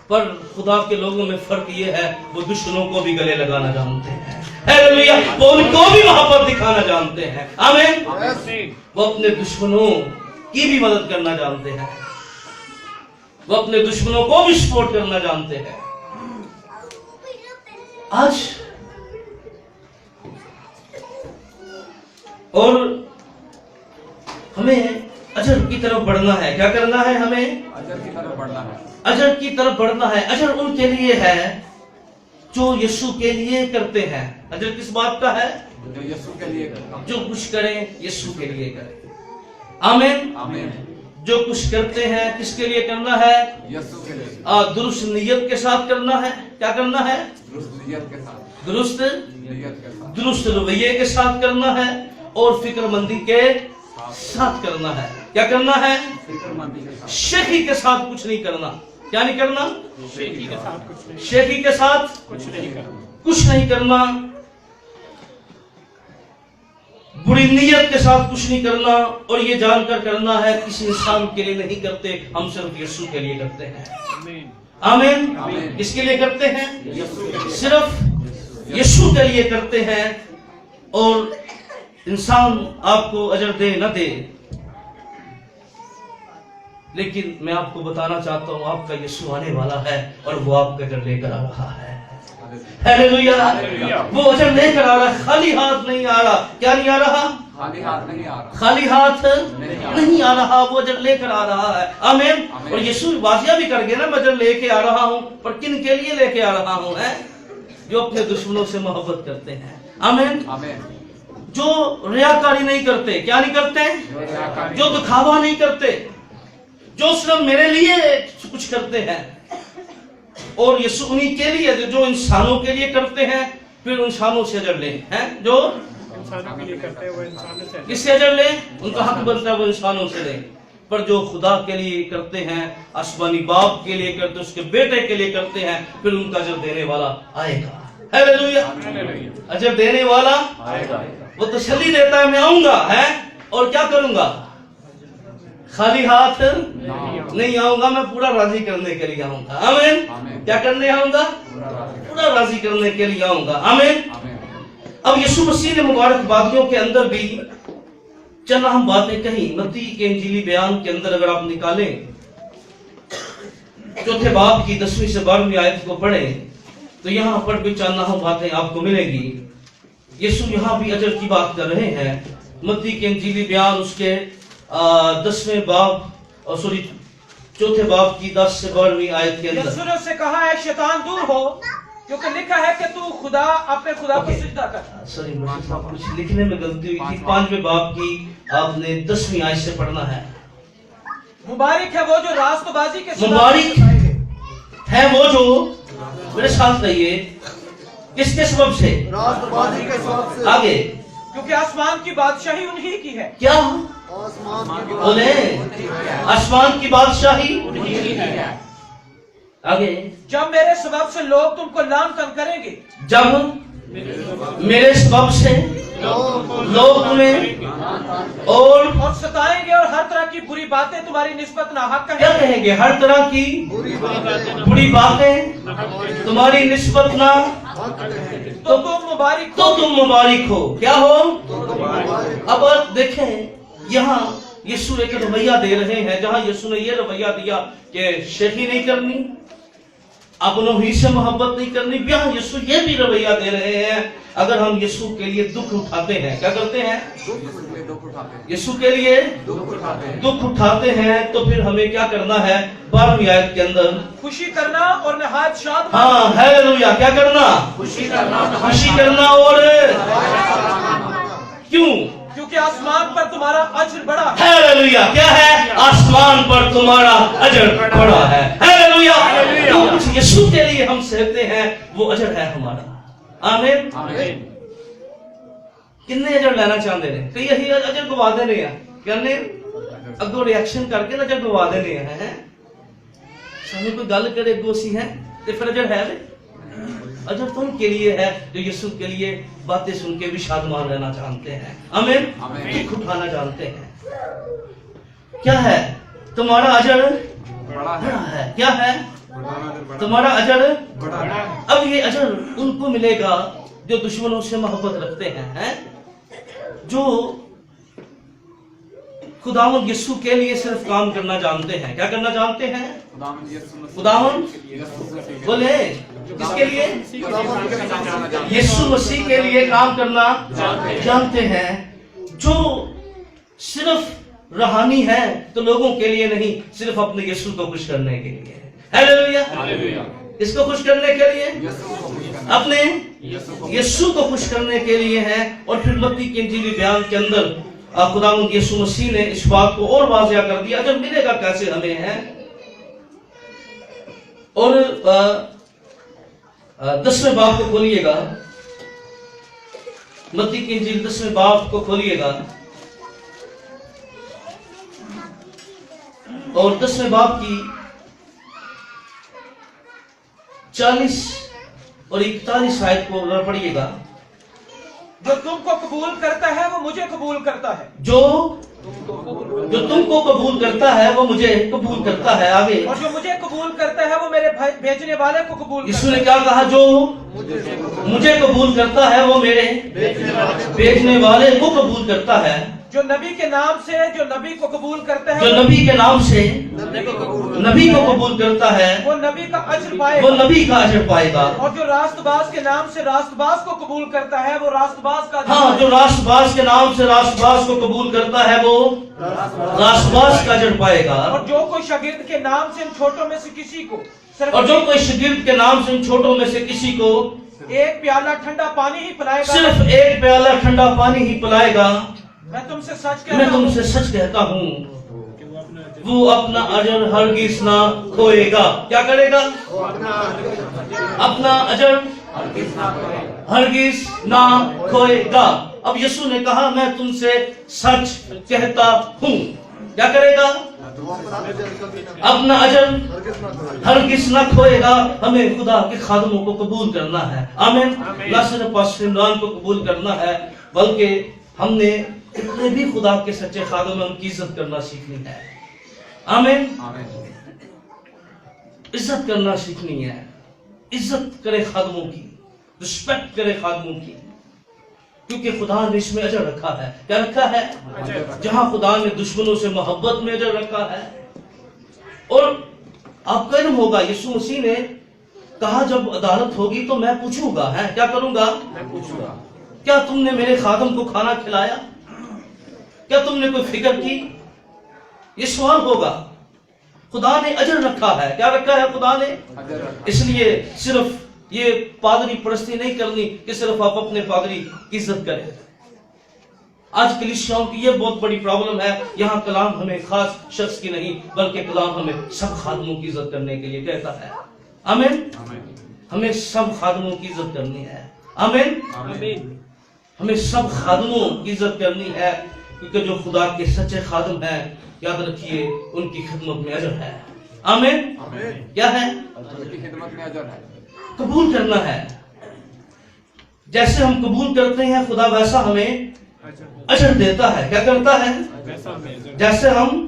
पर खुदा के लोगों में फर्क ये है, वो दुश्मनों को भी गले लगाना जानते हैं। हालेलुया। वो उनको भी मोहब्बत दिखाना जानते हैं। आमीन। वो अपने दुश्मनों की भी मदद करना जानते हैं, वो अपने दुश्मनों को भी सपोर्ट करना जानते हैं। आज और हमें अजर की तरफ बढ़ना है। क्या करना है? हमें अजर की तरफ बढ़ना है। अजर की तरफ बढ़ना है। अजर उनके लिए है जो यीशु के लिए करते हैं। अजर किस बात का है? जो यीशु के लिए करता हूं। जो कुछ करें यीशु के लिए करें। आमीन। आमीन। जो कुछ करते हैं किसके लिए करना है? यीशु के लिए। दुरुस्त नियत के साथ करना है। क्या करना है? दुरुस्त नियत के साथ। दुरुस्त नियत के साथ। दुरुस्त रवैये के साथ करना है और फिक्रमंदी के साथ करना है। क्या करना है? फिक्रमंदी के साथ। शेखी के साथ कुछ नहीं करना। क्या नहीं करना? शेखी के साथ कुछ नहीं। शेखी के साथ कुछ नहीं करना। कुछ नहीं करना। बुरी नीयत के साथ कुछ नहीं करना। और ये जानकर करना है किसी इंसान के लिए नहीं करते, हम सिर्फ यीशु के लिए करते हैं। आमीन। आमीन। किसके लिए करते हैं? यीशु के लिए। सिर्फ यीशु के लिए करते हैं। और इंसान आपको अजर दे न दे, लेकिन मैं आपको बताना चाहता हूं आपका यीशु आने वाला है और वो आपका अजर लेकर आ रहा है। हालेलुया। वो अजर लेकर आ रहा है, खाली हाथ नहीं आ रहा। क्या नहीं आ रहा? खाली हाथ नहीं आ रहा। खाली हाथ नहीं आ रहा, वो अजर लेकर आ रहा है। आमीन। और यीशु वाजिया भी कर गया ना, मैं अजर लेके आ रहा हूं, पर किन के लिए लेके आ रहा हूं? है जो अपने दुश्मनों से मोहब्बत करते हैं। आमीन। आमीन। जो रियाकारी नहीं करते। क्या नहीं करते? जो दिखावा नहीं करते, जो सिर्फ मेरे लिए कुछ करते हैं। और यीशु उन्हीं के लिए जो इंसानों के लिए करते हैं, फिर इंसानों से अजर लें। हैं जो इंसानों के लिए करते हैं वो इंसानों से। किससे अजर लें? उनका हक बनता है वो इंसानों से लें। पर जो खुदा के लिए करते हैं, आसमानी बाप के लिए करते, उसके बेटे के लिए करते हैं, फिर उनका अजर देने वाला आएगा। हालेलुया। अजर देने वाला आएगा। वो तसल्ली देता है, मैं आऊंगा है और क्या करूंगा? खाली हाथ नहीं आऊंगा, मैं पूरा राजी करने के लिए आऊंगा। आमीन। आमीन। क्या करने आऊंगा? पूरा राजी करने के लिए आऊंगा। आमीन। आमीन। अब यीशु मसीह ने मुबारक बातियों के अंदर भी चंद हम बातें कही। मत्ती के इंजीली बयान के अंदर अगर आप निकालें, चौथे बाब की 10वीं से 12वीं आयत को पढ़ें, तो यहाँ पर भी चंद हम बातें आपको मिलेगी। यीशु यहाँ भी अजर की बात कर रहे हैं। मत्ती के इंजीली बयान उसके 10वें बाब और चौथे बाब की 10 से 12वीं आयत के अंदर यीशु ने उससे कहा है, शैतान दूर हो, क्योंकि लिखा है कि तू खुदा अपने खुदा को सिजदा कर। सॉरी, कुछ लिखने में गलती हुई थी। 5वें बाब की आपने 10वीं आयत से पढ़ना है। मुबारक है वो जो रास्तबाजी के मुबारक है वो जो मेरे साथ कहिए, किसके सबब से? राष्ट्रवादी के सबब से। आगे क्योंकि आसमान की बादशाही उन्हीं की है। क्या आसमान की बोले? आसमान की बादशाही। आगे जब मेरे सबब से लोग तुमको लान तन करेंगे, जब मेरे सबब से लोग तुम्हें और सताएंगे और हर तरह की बुरी बातें तुम्हारी निस्बत नाहक क्या कहेंगे, कहेंगे? हर तरह की बुरी बातें तुम्हारी निस्बत ना तो तुम मुबारक तो तुम मुबारक हो। क्या हो? अब देखें, यहाँ यीशु एक रवैया दे रहे हैं, जहाँ यीशु ने ये रवैया दिया कि शेखी नहीं करनी, अपनों ही से मोहब्बत नहीं करनी। यहाँ यीशु ये भी रवैया दे रहे हैं, अगर हम यीशु के लिए दुख उठाते हैं, क्या करते हैं? यीशु के लिए दुख उठाते हैं, तो फिर हमें क्या करना है? 12वीं आयत के अंदर खुशी करना और नहायत शाद हाँ, हालेलुया। क्या करना? खुशी करना और क्यों? क्योंकि आसमान पर तुम्हारा अज्र बड़ा है। हालेलुया। क्या है? आसमान पर तुम्हारा अजर बड़ा है। हालेलुया। जो कुछ यीशु के लिए हम सहते हैं वो अजर है हमारा। आमीन। किन्ने अजर लेना चाहते हैं? कई यही अजर गवा देने हैं, कहने अगो रिएक्शन करके ना अजर गवा देने हैं। सामने कोई गल करे गोसी है तो फिर अजर है वे? अजर तो उनके लिए है जो यीशु के लिए बातें सुन के भी शादमान रहना जानते हैं। आमीन। दुख उठाना जानते हैं। क्या है? तुम्हारा अजर बड़ा है। क्या है? तुम्हारा अजर बड़ा। अब ये अजर उनको मिलेगा जो दुश्मनों से मोहब्बत रखते हैं, जो खुदावंद यीशु के लिए सिर्फ काम करना जानते हैं। क्या करना जानते हैं? खुदावंद बोले किसके लिए? यीशु मसीह के लिए काम करना जानते हैं, जो सिर्फ रूहानी है तो लोगों के लिए नहीं, सिर्फ अपने यीशु को खुश करने के लिए। हालेलुया। इसको खुश करने के लिए, अपने यीशु को खुश करने के लिए है। और फिर मत्ती के इंजीली बयान के अंदर खुदावंद यीशु मसीह ने इस बात को और वाज़िया कर दिया, जब मिलेगा कैसे हमें है। और 10वें बाब को खोलिएगा, मत्ती की इंजील 10वें बाब को खोलिएगा और 10वें बाब की 40 और 41 आयत को पढ़िएगा। जो तुमको कबूल करता है वो मुझे कबूल करता है, जो तुमको कबूल करता है वो मुझे कबूल करता है। आगे, और जो मुझे कबूल करता है वो मेरे भेजने वाले को कबूल करता यीशु ने क्या कहा? जो मुझे कबूल करता है वो मेरे भेजने वाले को कबूल करता है। जो नबी के नाम से जो नबी को कबूल करता है, जो नबी के नाम से नबी को कबूल करता है वो नबी का अजर वो पाएगा। नबी का अजर पाएगा। और जो रास्तबाज के नाम से रास्तबाज को कबूल करता है वो रास्तबाज का अजर हाँ, पाएगा। जो रास्तबाज के नाम से रास्तबाज को कबूल करता है वो रास्तबाज का अजर पाएगा। और जो कोई शागिर्द के नाम से इन छोटों में से किसी को और जो कोई शागिर्द के नाम से इन छोटों में से किसी को एक प्याला ठंडा पानी ही पिलाएगा, सिर्फ एक प्याला ठंडा पानी ही पिलाएगा, मैं तुमसे सच मैं कहता हूँ, तुमसे सच कहता हूँ, वो अपना अजर हरगिज ना खोएगा। क्या करेगा? अपना अजर हरगिज ना खोएगा। अब यीशु ने कहा मैं तुमसे सच कहता हूँ। क्या करेगा? अपना अजर हरगिज ना खोएगा। हमें खुदा के खादमों को कबूल करना है। आमीन। ना सिर्फ पास्टर इमरान को कबूल करना है, बल्कि हमने जितने भी खुदा के सच्चे खादम हैं उनकी इज्जत करना सीखनी है। आमीन। इज्जत करना सीखनी है। इज्जत करे खादमों की, रिस्पेक्ट करे खादमों की, क्योंकि खुदा ने इसमें अजर रखा है। क्या रखा है? जहां खुदा ने दुश्मनों से मोहब्बत में अजर रखा है। और आपका इल्म होगा, यीशु मसीह ने कहा जब अदालत होगी तो मैं पूछूंगा, है क्या करूंगा? मैं पूछूंगा, क्या तुमने मेरे खादम को खाना खिलाया? क्या तुमने कोई फिक्र की? ये सवाल होगा। खुदा ने अजर रखा है। क्या रखा है खुदा ने? इसलिए सिर्फ ये पादरी परस्ती नहीं करनी कि सिर्फ आप अपने पादरी की इज्जत करें। आज कलीसियाओं की ये बहुत बड़ी प्रॉब्लम है। यहाँ कलाम हमें खास शख्स की नहीं, बल्कि कलाम हमें सब खादमों की इज्जत करने के लिए कहता है। आमीन। हमें सब खादमों की इज्जत करनी है। आमीन। आमीन। हमें सब खादमों की इज्जत करनी है, क्योंकि जो खुदा के सच्चे खादम हैं, याद रखिए, उनकी खिदमत में अजर है। आमीन। क्या है? उनकी खिदमत में अजर है। कबूल करना है। जैसे हम कबूल करते हैं, खुदा वैसा हमें अजर देता है। क्या करता है? वैसा हमें अजर जैसे हम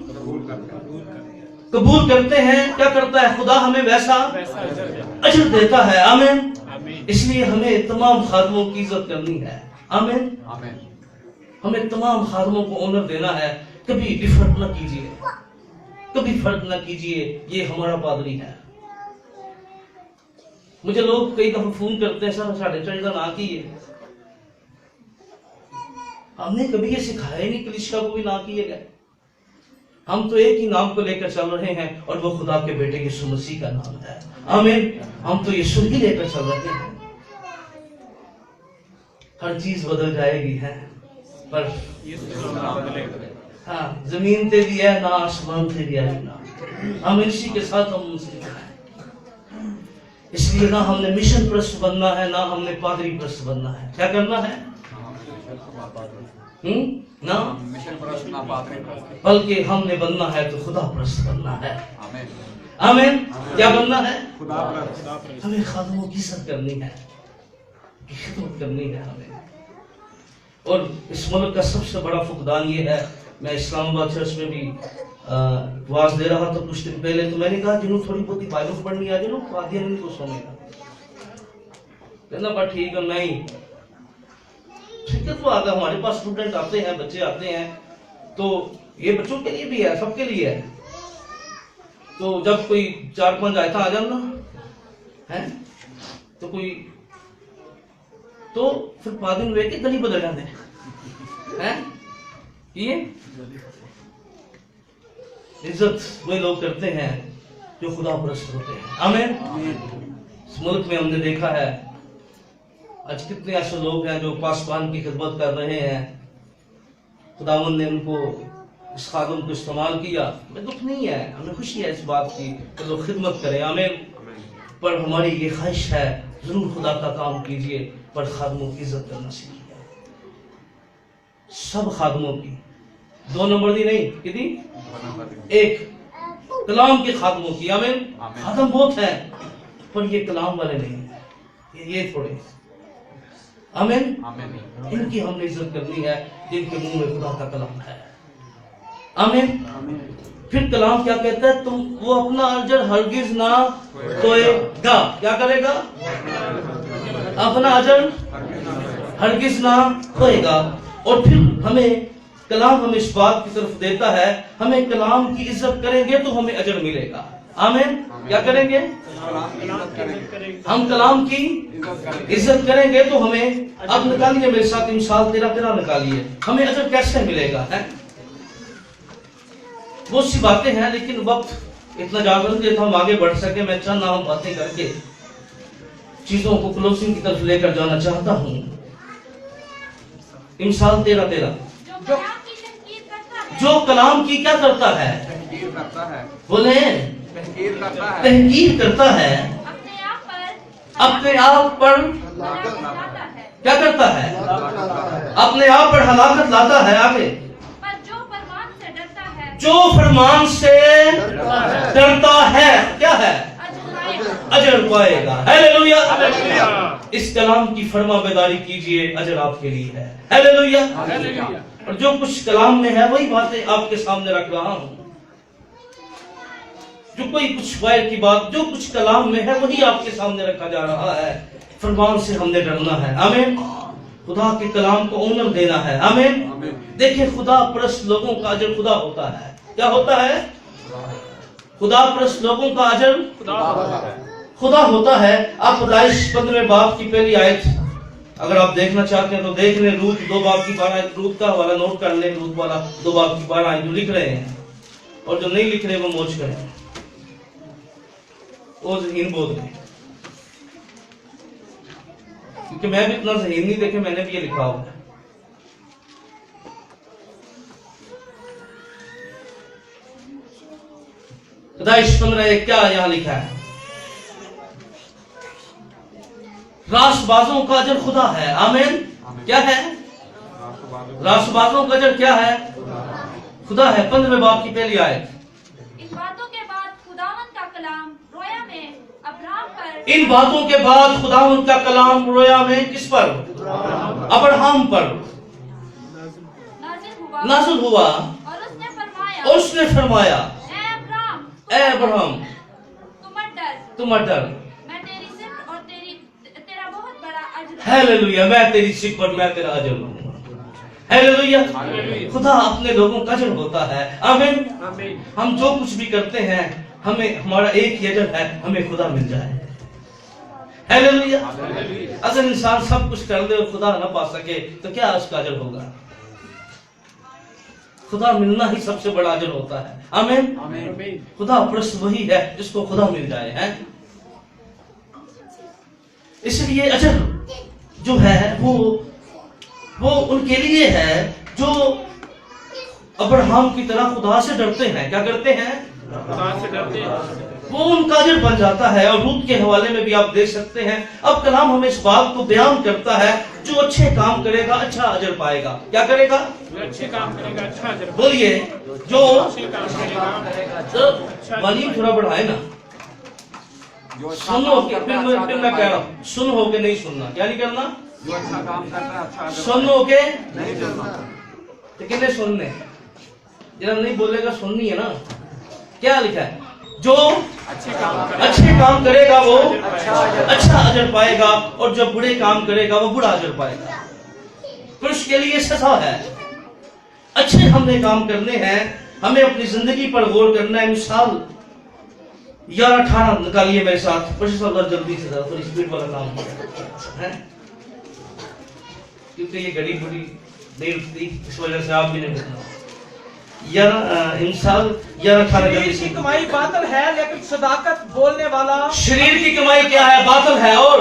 कबूल करते हैं, क्या करता है? खुदा हमें वैसा अजर देता है। आमीन। आमीन। इसलिए हमें तमाम खादमों की इज्जत करनी है। आमीन। आमीन। हमें तमाम खादमों को ऑनर देना है। कभी डिफरेंट ना कीजिए, कभी फर्क ना कीजिए, ये हमारा पादरी है। मुझे लोग कई दफा फोन करते हैं, सर साढ़े चर्च का ना की है। हमने कभी ये सिखाया ही नहीं, कलीसिया को भी ना किए गए। हम तो एक ही नाम को लेकर चल रहे हैं, और वो खुदा के बेटे यीशु मसीह का नाम है। आमीन। हम तो यीशु ही लेकर चल रहे हैं। हर चीज बदल जाएगी है, पर हाँ, जमीन पे भी है ना, आसमान पे भी है ना। हम इसी के साथ हम मुस्लिम हैं। इसलिए ना हमने मिशन प्रस्त बनना है, ना हमने पादरी प्रस्त बनना है। क्या करना है? ना मिशन प्रस्त, ना पादरी प्रस्त। बल्कि हमने बनना है तो खुदा प्रस्त बनना है। आमीन। आमीन। क्या बनना है? खुदा प्रस्त। हमें खादमों की इज्जत करनी है, खिदमत करनी है हमें। और इस मुल्क का सबसे बड़ा फुकदान ये है। मैं इस्लामाबाद चर्च में भी वाज दे रहा था कुछ दिन पहले, तो मैंने कहा जिन्होंने थोड़ी बहुत बाइबल पढ़नी आ जाए वादिया नहीं को सुनेगा। कहना बट ठीक है, नहीं ठीक है, तो आता हमारे पास स्टूडेंट आते हैं, बच्चे आते हैं, तो ये बच्चों के लिए भी है, सबके लिए है। तो जब कोई 4-5 आयता आ जाना है, तो कोई तो फिर 5 दिन वे के गली बदल जाते हैं। ये इज्जत वे लोग करते हैं जो खुदा परस्त होते हैं। आमीन। इस मुल्क में हमने देखा है आज कितने ऐसे लोग हैं जो पासवान की खिदमत कर रहे हैं। खुदावंद ने उनको इस खादम को इस्तेमाल किया। हमें दुख नहीं है, हमें खुशी है इस बात की कि लोग खिदमत करें। आमीन। पर हमारी ये ख्वाहिश है, जरूर खुदा का काम कीजिए, पर खादमों की इज्जत करना सीखिए। सब खादमों की, 2 नंबर दी नहीं, कितनी? 1 कलाम के खादमों की। आमीन। खादम बहुत है, पर ये कलाम वाले नहीं है, ये थोड़े। आमीन। इनकी हमने इज्जत करनी है, जिनके मुंह में खुदा का कलाम है। आमीन। फिर कलाम क्या कहता है? तुम वो अपना अजर हरगिज ना खोएगा। क्या करेगा? अपना अजर हरगिज ना खोएगा। और फिर हमें कलाम हमें इस बात की तरफ देता है, हमें कलाम की इज्जत करेंगे तो हमें अजर मिलेगा। आमीन। क्या करेंगे? हम कलाम की इज्जत करेंगे तो हमें, अब निकालिए मेरे साथ मिसाल 13 निकालिए, हमें अजर कैसे मिलेगा है? बहुत सी बातें हैं, लेकिन वक्त इतना ज्यादा नहीं था हम आगे बढ़ सके। मैं चंद नाम बातें करके चीजों को क्लोजिंग की तरफ लेकर जाना चाहता हूँ। मिसाल 13 जो कलाम की क्या करता है? बोले तहकीर करता है, अपने आप पर क्या करता है? अपने आप पर हलाकत लाता है। आगे, जो फरमान से डरता है क्या है? अजर पाएगा। हालेलुया। इस कलाम की फरमाबरदारी कीजिए, अजर आपके लिए है। हालेलुया। और जो कुछ कलाम में है वही बातें आपके सामने रख रहा हूं। जो कोई कुछ गैर की बात, जो कुछ कलाम में है वही आपके सामने रखा जा रहा है। फरमान से हमने डरना है। आमीन। खुदा के कलाम को ऑनर देना है। आमीन। देखिए, खुदा परस्त लोगों का अजर खुदा होता है। क्या होता है? खुदा परस्त लोगों का अजर खुदा होता है। आप पैदाइश 15वें बाब की पहली आयत अगर आप देखना चाहते हैं तो देख लें। रूत 2 बाब की 12 आयत, रूत का हवाला नोट कर लें। रूत वाला 2 बाब की 12 आयत जो लिख रहे हैं, और जो नहीं लिख रहे वो मौज करें, वो ज़हीन बोल रहे, क्योंकि मैं भी इतना ज़हीन नहीं देखे, मैंने भी ये लिखा हुआ है। पैदाइश 15 क्या यहाँ लिखा है? रासबाजों का अजर खुदा है। आमीन। क्या है? रासबाजों का अजर क्या है? खुदा है। 15वें बाब की पहली आयत। इन बातों के बाद खुदावंद का कलाम रोया में अब्राहम पर इन बातों के बाद खुदावंद का कलाम रोया में किस पर? अब्राहम पर नाज़िल हुआ और उसने फरमाया ए अब्राहम तुम मत डर, मैं तेरी सिफ़ और तेरा बहुत बड़ा अजर हालेलुया। मैं तेरी सिफ़ और मैं तेरा अजर हूँ। हालेलुया। खुदा अपने लोगों का अजर होता है। आमीन। हम जो कुछ भी करते हैं हमें हमारा एक ही अजर है, हमें खुदा मिल जाए। हालेलुया। अगर इंसान सब कुछ कर ले और खुदा ना पा सके तो क्या उसका अजर होगा? खुदा मिलना ही सबसे बड़ा अजर होता है। आमीन। खुदा परस्त वही है जिसको खुदा मिल जाए है। इसलिए अजर जो है वो उनके लिए है जो अब्राहम की तरह खुदा से डरते हैं। क्या करते हैं? खुदा से डरते हैं। वो उनका अजर बन जाता है। और रूत के हवाले में भी आप देख सकते हैं। अब कलाम हमें इस बात को बयान करता है, जो अच्छे काम करेगा अच्छा अजर पाएगा। क्या करेगा? जो अच्छे काम करेगा अच्छा अजर बोलिए। जो अच्छे काम करेगा वॉल्यूम थोड़ा बढ़ाए ना। जो अच्छा सुनो काम के करता फिर है, मैं अच्छा अजर कह रहा पाएगा। हूँ, सुन हो के नहीं सुनना। क्या नहीं करना? जो अच्छा काम करता है अच्छा अजर सुन हो के नहीं करना। तो कितने सुनने? जरा नहीं बोलेगा सुननी है ना। क्या लिखा है? जो अच्छे काम करेगा वो अच्छा अजर पाएगा, और जो बुरे काम करेगा वो बुरा अजर पाएगा। फिर उसके लिए सजा है। अच्छे हमने काम करने हैं, हमें अपनी जिंदगी पर गौर करना है। मिसाल 11:18 निकालिए मेरे साथ। प्रोफेसर जल्दी से जरा थोड़ी स्पीड वाला काम है, क्योंकि ये घड़ी बुरी नहीं उठती, इस वजह से आप भी नहीं उठना। इंसान 11:18 शरीर की कमाई बातिल है लेकिन सदाकत बोलने वाला शरीर की कमाई क्या है? बातिल है, और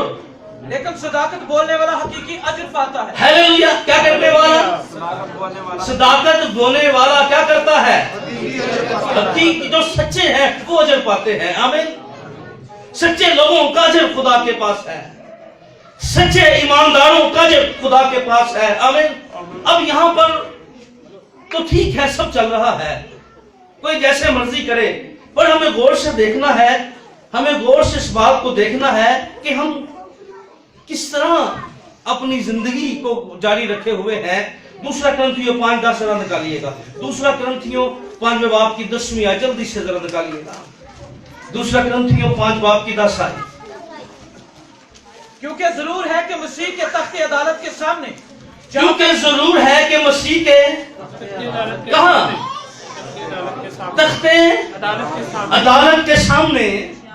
लेकिन सदाकत बोलने वाला हकीकी अजर पाता है। हालेलुया। क्या करने वाला? सदाकत बोलने वाला सदाकत बोलने वाला क्या करता है? हकीकी जो सच्चे हैं वो अजर पाते हैं। आमीन। सच्चे लोगों का अजर खुदा के पास है। सच्चे ईमानदारों का अजर खुदा के पास है। आमीन। अब यहाँ पर तो ठीक है, सब चल रहा है, कोई जैसे मर्जी करे, पर हमें गौर से देखना है। हमें गौर से इस बात को देखना है कि हम किस तरह अपनी जिंदगी को जारी रखे हुए हैं। 2 Corinthians 5:10 जरा निकालिएगा। 2 Corinthians 5 बाब की 10वीं आयत जल्दी से जरा निकालिएगा। 2 Corinthians 5 बाब की 10 आयत। क्योंकि जरूर है कि मसीह के तख्ते अदालत के सामने क्योंकि जरूर है कि मसीह के कहां? तख्ते अदालत के सामने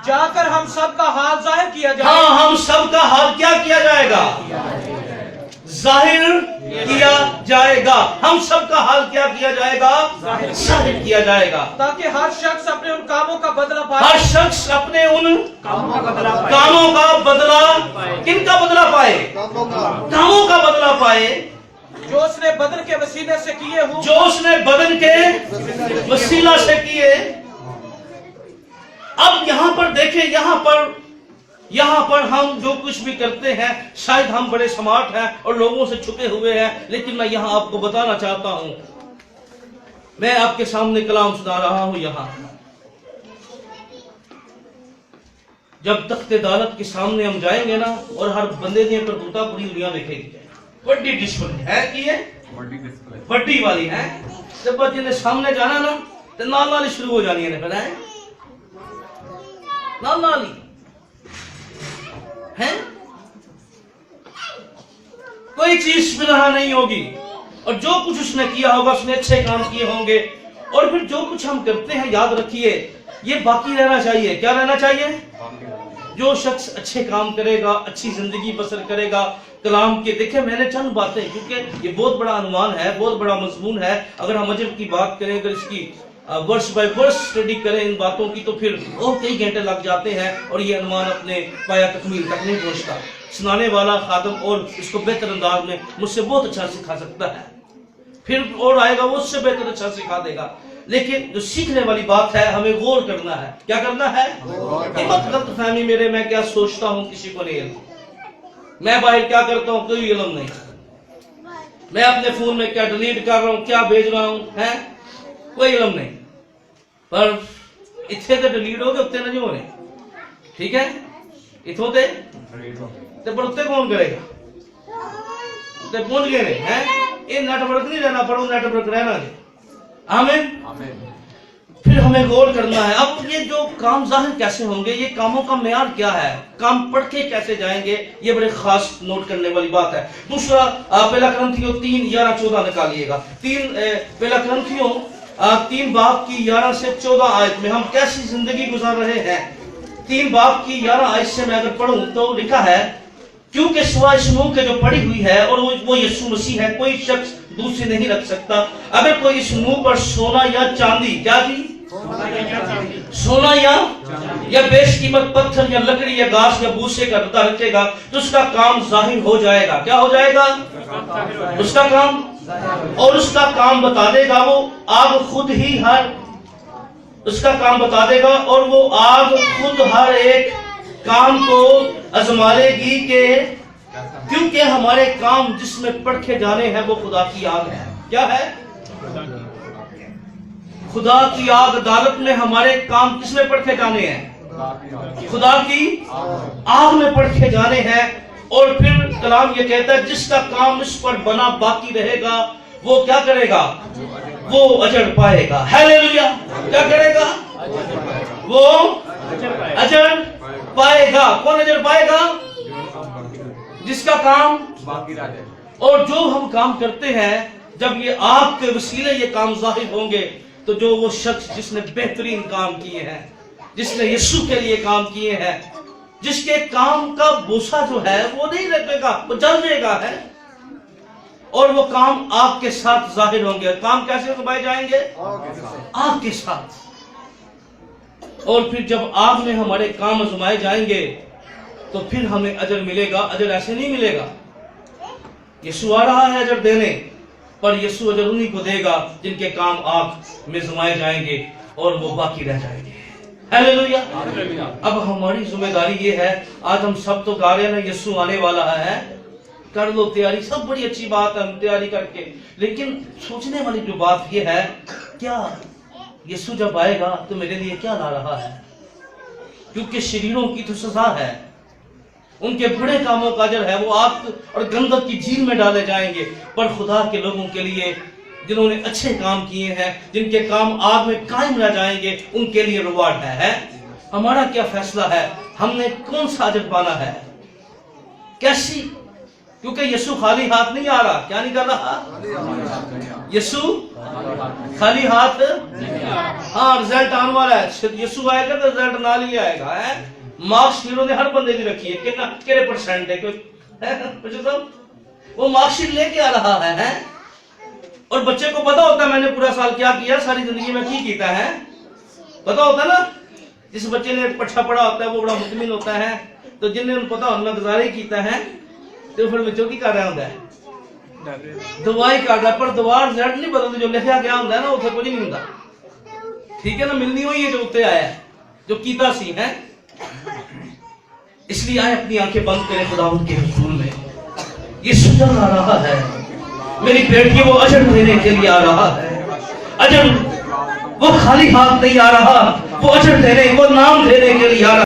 जाकर हम सब का हाल जाहिर किया जाए। हाँ, हम सब का हाल क्या किया जाएगा? जाहिर किया जाएगा। हम सब का हाल क्या किया जाएगा? जाहिर किया जाएगा, ताकि हर शख्स अपने उन कामों का बदला पाए। हर शख्स अपने उन कामों का बदला पाए। कामों का बदला, किनका बदला पाए? कामों का बदला पाए जो उसने बदन के वसीले से किए हो। जो उसने बदन के वसीला से किए। अब यहां पर देखें, यहां पर हम जो कुछ भी करते हैं, शायद हम बड़े स्मार्ट हैं और लोगों से छुपे हुए हैं, लेकिन मैं यहां आपको बताना चाहता हूं, मैं आपके सामने कलाम सुना रहा हूं। यहां जब तख्ते अदालत के सामने हम जाएंगे ना, और हर बंदे ने करतूता पूरी दुनिया देखेगी, बड़ी डिस्प्ले है कि ये बड़ी वाली है। जब बच्चे ने सामने जाना ना तो नाली शुरू हो जानी है, पता है? नाली है, कोई चीज भी रहा नहीं होगी, और जो कुछ उसने किया होगा उसने अच्छे काम किए होंगे। और फिर जो कुछ हम करते हैं, याद रखिए, ये बाकी रहना चाहिए। क्या रहना चाहिए? जो शख्स अच्छे काम करेगा, अच्छी जिंदगी बसर करेगा, कलाम के देखे मैंने चंद बातें, क्योंकि ये बहुत बड़ा अनुमान है, बहुत बड़ा मजमून है। अगर हम अजर की बात करें, अगर इसकी वर्ष बाय वर्ष स्टडी करें इन बातों की, तो फिर और कई घंटे लग जाते हैं और ये अनुमान अपने पाया तकमील तक नहीं पहुंचता। सुनाने वाला खादम और इसको बेहतर अंदाज में मुझसे बहुत अच्छा सिखा सकता है, फिर और आएगा वो उससे बेहतर अच्छा सिखा देगा। लेकिन जो सीखने वाली बात है, हमें गौर करना है। क्या करना है? मत गलतफहमी मेरे मैं क्या सोचता हूं किसी को नहीं। मैं बाहर क्या करता हूँ कोई इल्म नहीं, मैं अपने फोन में क्या डिलीट कर रहा हूँ, क्या भेज रहा हूँ, है कोई इल्म नहीं। पर इतने तो डिलीट हो गए, उत्ते नहीं होने, ठीक है, इथों ते पर उत्ते कौन करेगा, उत्ते पहुंच गए नहीं है, ये नेटवर्क नहीं रहना, पर वो नेटवर्क रहना है। आमीन। फिर हमें गौर करना है, अब ये जो काम जाहिर कैसे होंगे, ये कामों का मेयार क्या है, काम पढ़ के कैसे जाएंगे, ये बड़े खास नोट करने वाली बात है। दूसरा पहला करंथियों 3:11-14 निकालिएगा। पहला करंथियों 3 बाब की 11 से 14 आयत में हम कैसी जिंदगी गुजार रहे हैं। 3 बाब की 11 आयत से मैं अगर पढ़ूं तो लिखा है, क्योंकि सिवाय इस मुंह के जो पड़ी हुई है और वो यीशु मसीह है, कोई शख्स दूसरी नहीं रख सकता। अगर कोई इस मुंह पर सोना या चांदी, क्या जी, सोना या बेशकीमत पत्थर या लकड़ी या घास या भूसे का रद्दा रखेगा तो उसका काम जाहिर हो जाएगा। क्या हो जाएगा? उसका काम, और उसका काम बता देगा वो आग खुद ही उसका काम बता देगा और वो आग खुद हर एक काम को आजमाएगी के क्योंकि हमारे काम जिसमें परखे जाने हैं वो खुदा की आग है। क्या है? खुदा की आग। अदालत में हमारे काम किसमें परखे जाने हैं? खुदा की आग में परखे जाने हैं। और फिर कलाम ये कहता है जिसका काम इस पर बना बाकी रहेगा वो क्या करेगा? वो अजर पाएगा। हालेलुया। क्या करेगा? वो अजर पाएगा। कौन अजर पाएगा? जिसका काम बाकी रहे। और जो हम काम करते हैं, जब ये आग के वसीले ये काम जाहिर होंगे तो जो वो शख्स जिसने बेहतरीन काम किए हैं, जिसने यीशु के लिए काम किए हैं, जिसके काम का बोसा जो है वो नहीं रहेगा, वो जल जाएगा है, और वो काम आग के साथ जाहिर होंगे। काम कैसे करवाए जाएंगे? आग के साथ। और फिर जब आग में हमारे काम आजमाए जाएंगे तो फिर हमें अजर मिलेगा। अजर ऐसे नहीं मिलेगा। यीशु आ रहा है अजर देने, पर यीशु अजर उन्हीं को देगा जिनके काम आग में आजमाए जाएंगे और वो बाकी रह जाएंगे। हालेलुया। अब हमारी जिम्मेदारी ये है, आज हम सब तो गा रहे हैं ना यीशु आने वाला है, कर लो तैयारी, सब बड़ी अच्छी बात है, हम तैयारी करके, लेकिन सोचने वाली जो बात ये है, क्या यीशु जब आएगा तो मेरे लिए क्या ला रहा है? क्योंकि शरीरों की तो सजा है, उनके बुरे कामों का अजर है, वो आग और गंधक की झील में डाले जाएंगे। पर खुदा के लोगों के लिए जिन्होंने अच्छे काम किए हैं, जिनके काम आग में कायम रह जाएंगे, उनके लिए रिवार्ड है। हमारा क्या फैसला है? हमने कौन सा अजर पाना है? कैसी? क्योंकि यीशु खाली हाथ नहीं आ रहा। क्या नहीं कर रहा? यीशु खाली हाथ, हाँ, रिजल्ट आने वाला है। यीशु आएगा तो रिजल्ट ना ही आएगा है। मार्कशीट ने हर बंदे की रखी है, कितना कितने परसेंट है, वो मार्कशीट लेके आ रहा है। और बच्चे को पता होता है मैंने पूरा साल क्या किया, सारी जिंदगी में की कीता है, पता होता है ना। जिस बच्चे ने पढ़ा पढ़ा होता है वो बड़ा मुतमिन होता है, तो जिन्हें पता होना गुजारे कीता है तो फिर बच्चों की कर रहा होता है, दवाई कर रहा, पर दवा रिजल्ट नहीं बदलते, जो लिखा गया होता है ना उसे कुछ नहीं होता। ठीक है ना, मिलनी हुई है जो उत्ते आया है, जो कीता सी है। इसलिए आए अपनी आंखें बंद करें खुदावंद के हुजूर में। यीशु जब आ रहा है, मेरी बेटी वो अजर देने के लिए आ रहा है। अजर, वो खाली हाथ नहीं आ रहा, वो अजर देने, वो नाम देने के लिए आ रहा।